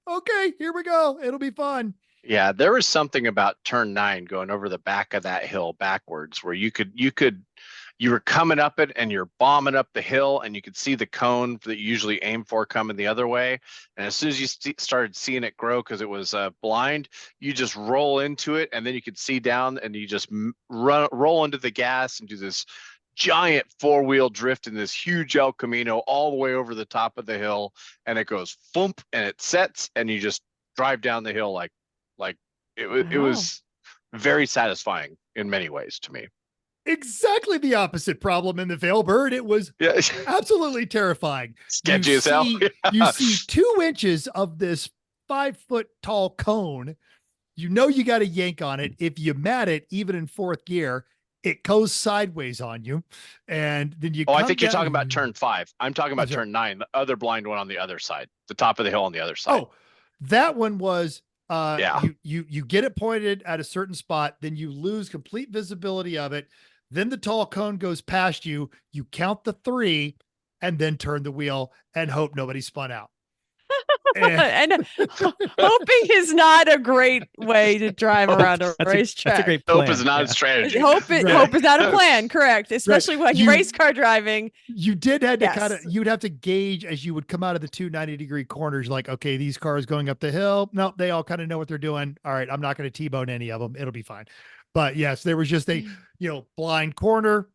Okay, here we go. It'll be fun. Yeah, there was something about turn 9 going over the back of that hill backwards where you were coming up it and you're bombing up the hill, and you could see the cone that you usually aim for coming the other way. And as soon as you started seeing it grow, because it was blind, you just roll into it, and then you could see down, and you just roll into the gas and do this giant 4-wheel drift in this huge El Camino all the way over the top of the hill, and it goes thump and it sets, and you just drive down the hill like it was very satisfying in many ways to me. Exactly the opposite problem in the Veilbird. It was Yeah. absolutely terrifying. Sketchy as hell. You see 2 inches of this 5-foot tall cone. You got to yank on it. If you mat it, even in 4th gear, it goes sideways on you, and then you. Oh, I come think you're down- talking about turn 5. I'm talking about sorry. turn 9, the other blind one on the other side, the top of the hill on the other side. Oh, that one was Yeah. you get it pointed at a certain spot, then you lose complete visibility of it. Then the tall cone goes past you. You count the 3 and then turn the wheel and hope nobody spun out. And hoping is not a great way to drive around a racetrack. That's a great Hope plan. is not a strategy. Hope Right. is not a plan, correct? Especially when You- race car driving. You did had to Yes. kind of, you'd have to gauge as you would come out of the 290-degree corners, like, okay, these cars going up the hill. No, they all kind of know what they're doing. All right, I'm not going to T-bone any of them. It'll be fine. But yes, there was just a, blind corner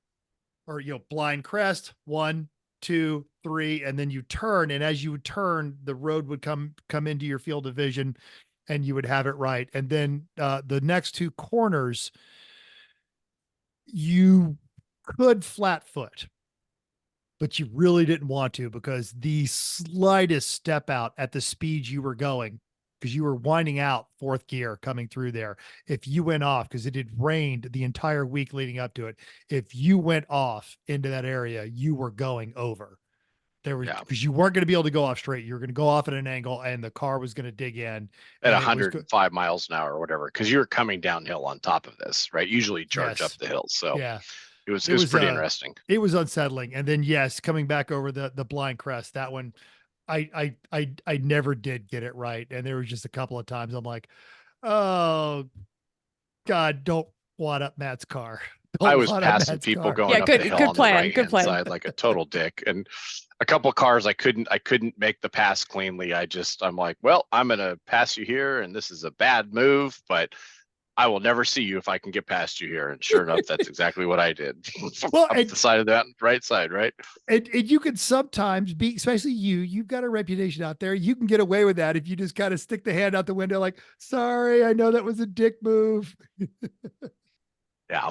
or, blind crest, 1, 2, 3, and then you turn. And as you would turn, the road would come into your field of vision and you would have it right. And then the next 2 corners, you could flat foot, but you really didn't want to, because the slightest step out at the speed you were going, because you were winding out 4th gear coming through there. If you went off, because it had rained the entire week leading up to it, if you went off into that area, you were going over. There was, because you weren't going to be able to go off straight. You were going to go off at an angle and the car was going to dig in At 105 miles an hour or whatever, because you're coming downhill on top of this, right? Usually charge up the hill. So yeah, it was pretty interesting. It was unsettling. And then, yes, coming back over the blind crest, that one, I never did get it right. And there was just a couple of times I'm like, oh God, don't wad up Matt's car. I was passing people going up the hill on the right-hand side like a total dick. And a couple of cars I couldn't make the pass cleanly. I'm like, well, I'm gonna pass you here, and this is a bad move, but I will never see you if I can get past you here. And sure enough, that's exactly what I did. Well, up the side of that right side, right? And you can sometimes be, especially you've got a reputation out there. You can get away with that if you just kind of stick the hand out the window like, sorry, I know that was a dick move. Yeah.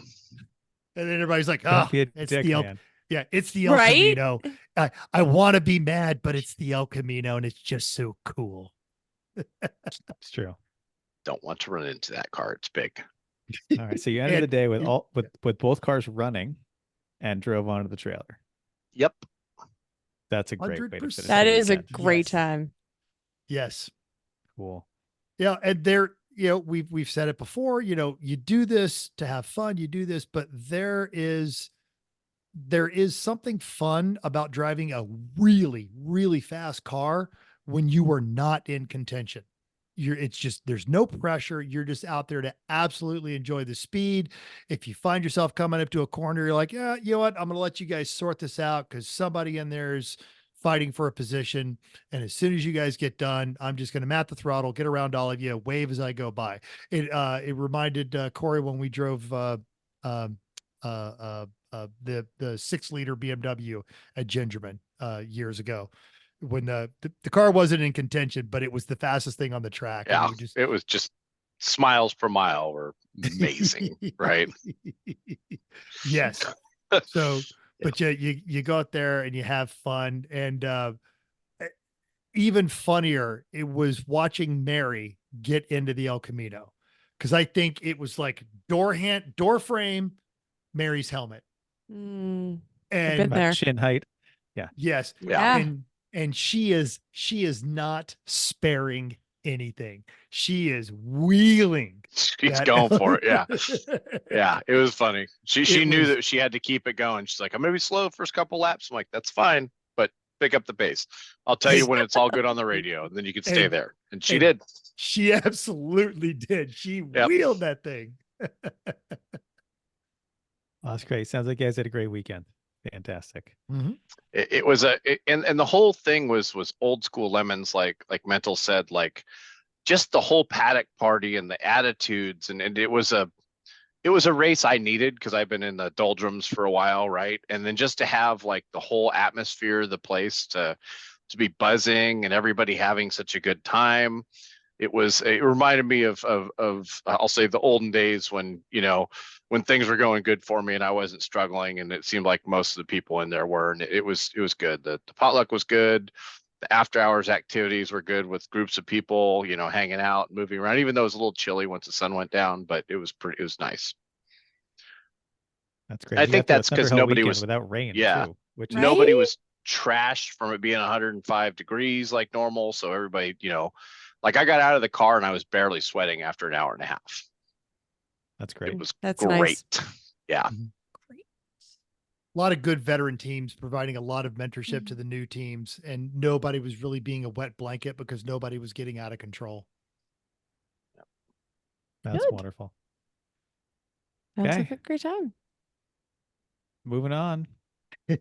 And then everybody's like, oh, it's the El Camino. I want to be mad, but it's the El Camino and it's just so cool. It's true. Don't want to run into that car. It's big. All right. So you ended the day with both cars running and drove onto the trailer. Yep. That's a great way to finish. That is a great time. Yes. Cool. Yeah. And there, we've said it before, you do this to have fun, you do this, but there is something fun about driving a really, really fast car when you are not in contention. There's no pressure. You're just out there to absolutely enjoy the speed. If you find yourself coming up to a corner, you're like, yeah, you know what? I'm going to let you guys sort this out because somebody in there is fighting for a position. And as soon as you guys get done, I'm just going to mat the throttle, get around all of you, wave as I go by. It reminded Corey when we drove the 6-liter BMW at Gingerman years ago, when the car wasn't in contention, but it was the fastest thing on the track. Yeah, it was just smiles per mile were amazing, right? Yes. So, but you go out there and you have fun, and even funnier, it was watching Mary get into the El Camino, because I think it was like door frame, Mary's helmet, and been there. Shin height. Yeah. Yes. Yeah. And she is not sparing anything. She is wheeling. She's going for it. Yeah. Yeah. It was funny. She knew that she had to keep it going. She's like, I'm going to be slow first couple laps. I'm like, that's fine, but pick up the pace. I'll tell you when it's all good on the radio, and then you can stay there. And she did. She absolutely did. She wheeled that thing. Oh, that's great. Sounds like you guys had a great weekend. Fantastic. Mm-hmm. It was and the whole thing was old school Lemons, like Mental said, like just the whole paddock party and the attitudes, and it was a race I needed because I've been in the doldrums for a while, right? And then just to have like the whole atmosphere of the place to be buzzing and everybody having such a good time. It reminded me of I'll say the olden days when when things were going good for me and I wasn't struggling, and it seemed like most of the people in there were, and it was good. The potluck was good. The after hours activities were good with groups of people, hanging out, moving around, even though it was a little chilly once the sun went down, but it was nice. That's great. I You think got the that's 'cause Thunderhill nobody weekend was- without rain yeah. too, which Right? Nobody was trashed from it being 105 degrees like normal. So everybody, like I got out of the car and I was barely sweating after an hour and a half. that's great. It was That's great. nice. Yeah. Great. A lot of good veteran teams providing a lot of mentorship to Mhm. the new teams, and nobody was really being a wet blanket because nobody was getting out of control. That's Good. wonderful. Sounds like Okay. a great time. Moving on. uh,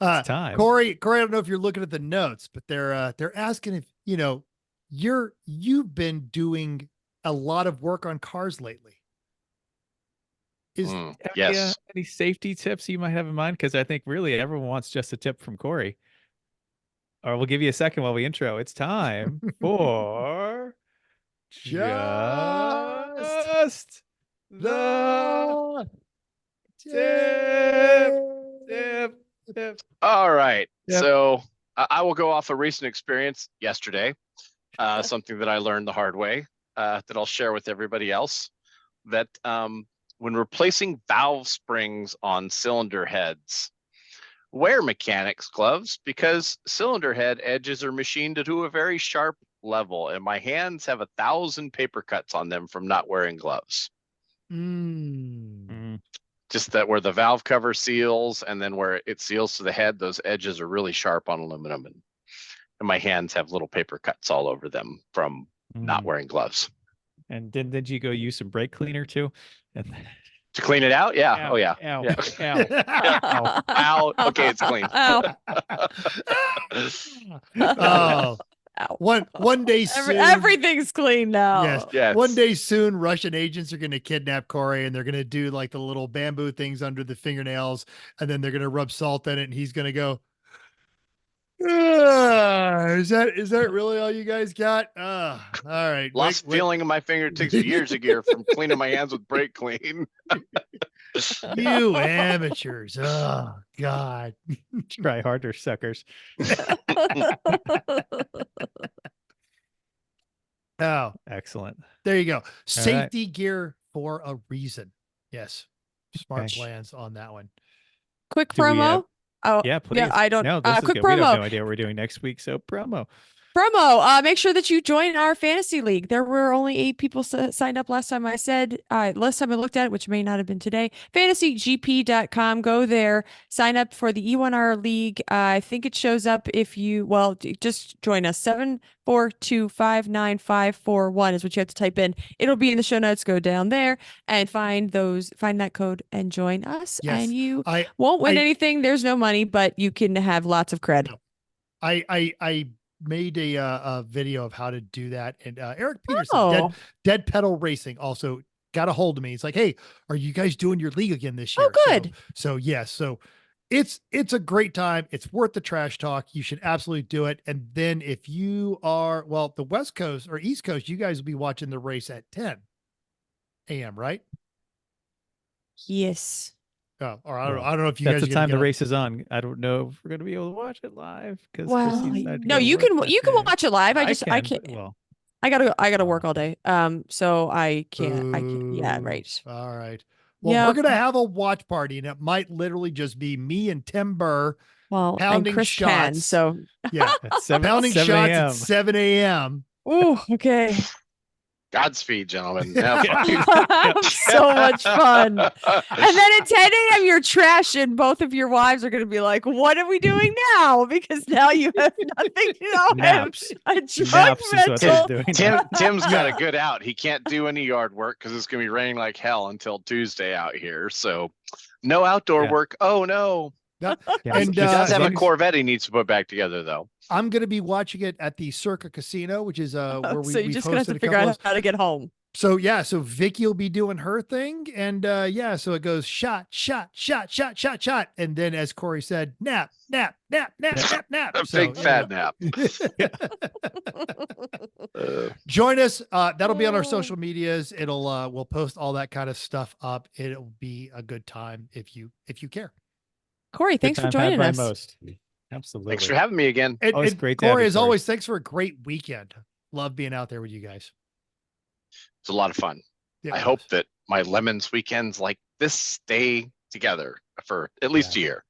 It's time. Corey, I don't know if you're looking at the notes, but they're asking if you've been doing a lot of work on cars lately. Is Yes. Any safety tips you might have in mind? Because I think really everyone wants just a tip from Corey. Or we'll give you a second while we intro. It's time for just the tip. All right. Yep. So I will go off a recent experience yesterday, something that I learned the hard way that I'll share with everybody else. That when replacing valve springs on cylinder heads, wear mechanics gloves because cylinder head edges are machined to a very sharp level, and my hands have 1,000 paper cuts on them from not wearing gloves. Just that where the valve cover seals and then where it seals to the head, those edges are really sharp on aluminum, and my hands have little paper cuts all over them from not wearing gloves. And did you go use some brake cleaner too? And To clean it out? Yeah. Ow, Oh yeah. ow, Yeah. ow. Ow. Okay, it's clean. Ow. Oh, Ow. one day soon. Everything's clean now. Yes. Yeah, One it's- day soon, Russian agents are going to kidnap Corey, and they're going to do like the little bamboo things under the fingernails, and then they're going to rub salt in it, and he's going to go, is that really all you guys got? All right. Lost feeling in my fingertips years ago from cleaning my hands with brake clean. You amateurs. Oh God. Try harder, suckers. Oh, Excellent. there you go. Safety gear for a reason. Yes. Smart Okay. plans on that one. Quick Do we, promo. Oh, Yeah, please. yeah, I don't. No, this is quick good. We have promo. no idea what we're doing next week, so promo. Make sure that you join our fantasy league. There were only 8 people signed up last time I looked at it, which may not have been today. fantasygp.com. Go there, sign up for the E1R league. I think it shows up if you, just join us. 742595541 is what you have to type in. It'll be in the show notes. Go down there and find that code and join us. Yes. And you I won't win I- anything. There's no money, but you can have lots of cred. No. I made a video of how to do that, and Eric Peterson, Oh. Dead Pedal Racing, also got a hold of me. He's like, "Hey, are you guys doing your league again this year?" Oh, good. So yes, so it's a great time. It's worth the trash talk. You should absolutely do it. And then if you are the West Coast or East Coast, you guys will be watching the race at 10 a.m. right? Yes. Oh, or I don't know if you That's guys the are gonna time the get up- race is on. I don't know if we're going to be able to watch it live because Well, no, you can watch it live. I can't. Well, I gotta work all day. So I can't. Yeah, Boo. right. All right. Well, Yep. we're gonna have a watch party, and it might literally just be me and Tim Burr. Well, Pounding and Chris can. shots. So, Yeah, at 7, pounding 7 shots a.m. at 7 a.m. oh, okay. Godspeed, gentlemen. Have fun. So much fun. And then at 10 a.m., you're trashing. Both of your wives are going to be like, "What are we doing now?" Because now you have nothing. Naps. A drug Naps is what rental. they're doing. Tim's got a good out. He can't do any yard work because it's going to be raining like hell until Tuesday out here. So no outdoor Yeah. work. Oh, no. Yeah, And, He does as have a long as- Corvette he needs to put back together, though. I'm gonna be watching it at the Circa Casino, which is where we So you're we've just going to have hosted to a figure couple out of. how to get home. So yeah, so Vicky will be doing her thing, and so it goes shot, and then as Corey said, nap. A So, big fat nap. Join us. That'll be on our social medias. It'll we'll post all that kind of stuff up. It'll be a good time if you care. Corey, Good thanks for time had joining by us. most. Absolutely. Thanks for having me again. And, Always and great to have Corey, you, as Corey. always, thanks for a great weekend. Love being out there with you guys. It's a lot of fun. It I was. hope that my lemons weekends like this stay together for at least a year.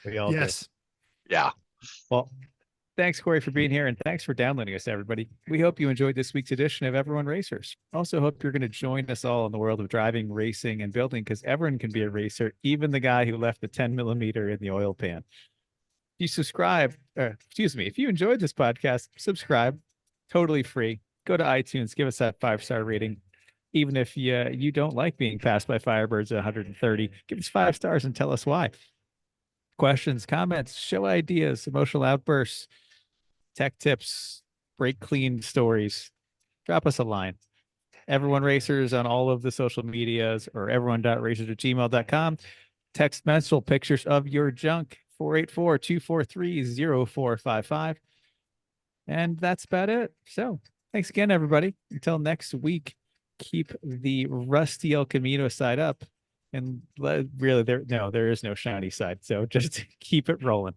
We all do. Yes. Yeah. Well, thanks, Corey, for being here, and thanks for downloading us, everybody. We hope you enjoyed this week's edition of Everyone Racers. Also, hope you're going to join us all in the world of driving, racing, and building, because everyone can be a racer, even the guy who left the 10 millimeter in the oil pan. If you subscribe, if you enjoyed this podcast, subscribe, totally free. Go to iTunes, give us that 5-star rating. Even if you don't like being passed by Firebirds at 130, give us 5 stars and tell us why. Questions, comments, show ideas, emotional outbursts, tech tips, brake clean stories, drop us a line. Everyone Racers on all of the social medias, or everyone.racers@gmail.com. Text mental pictures of your junk, 484-243-0455. And that's about it. So thanks again, everybody. Until next week, keep the rusty El Camino side up. And really, there is no shiny side. So just keep it rolling.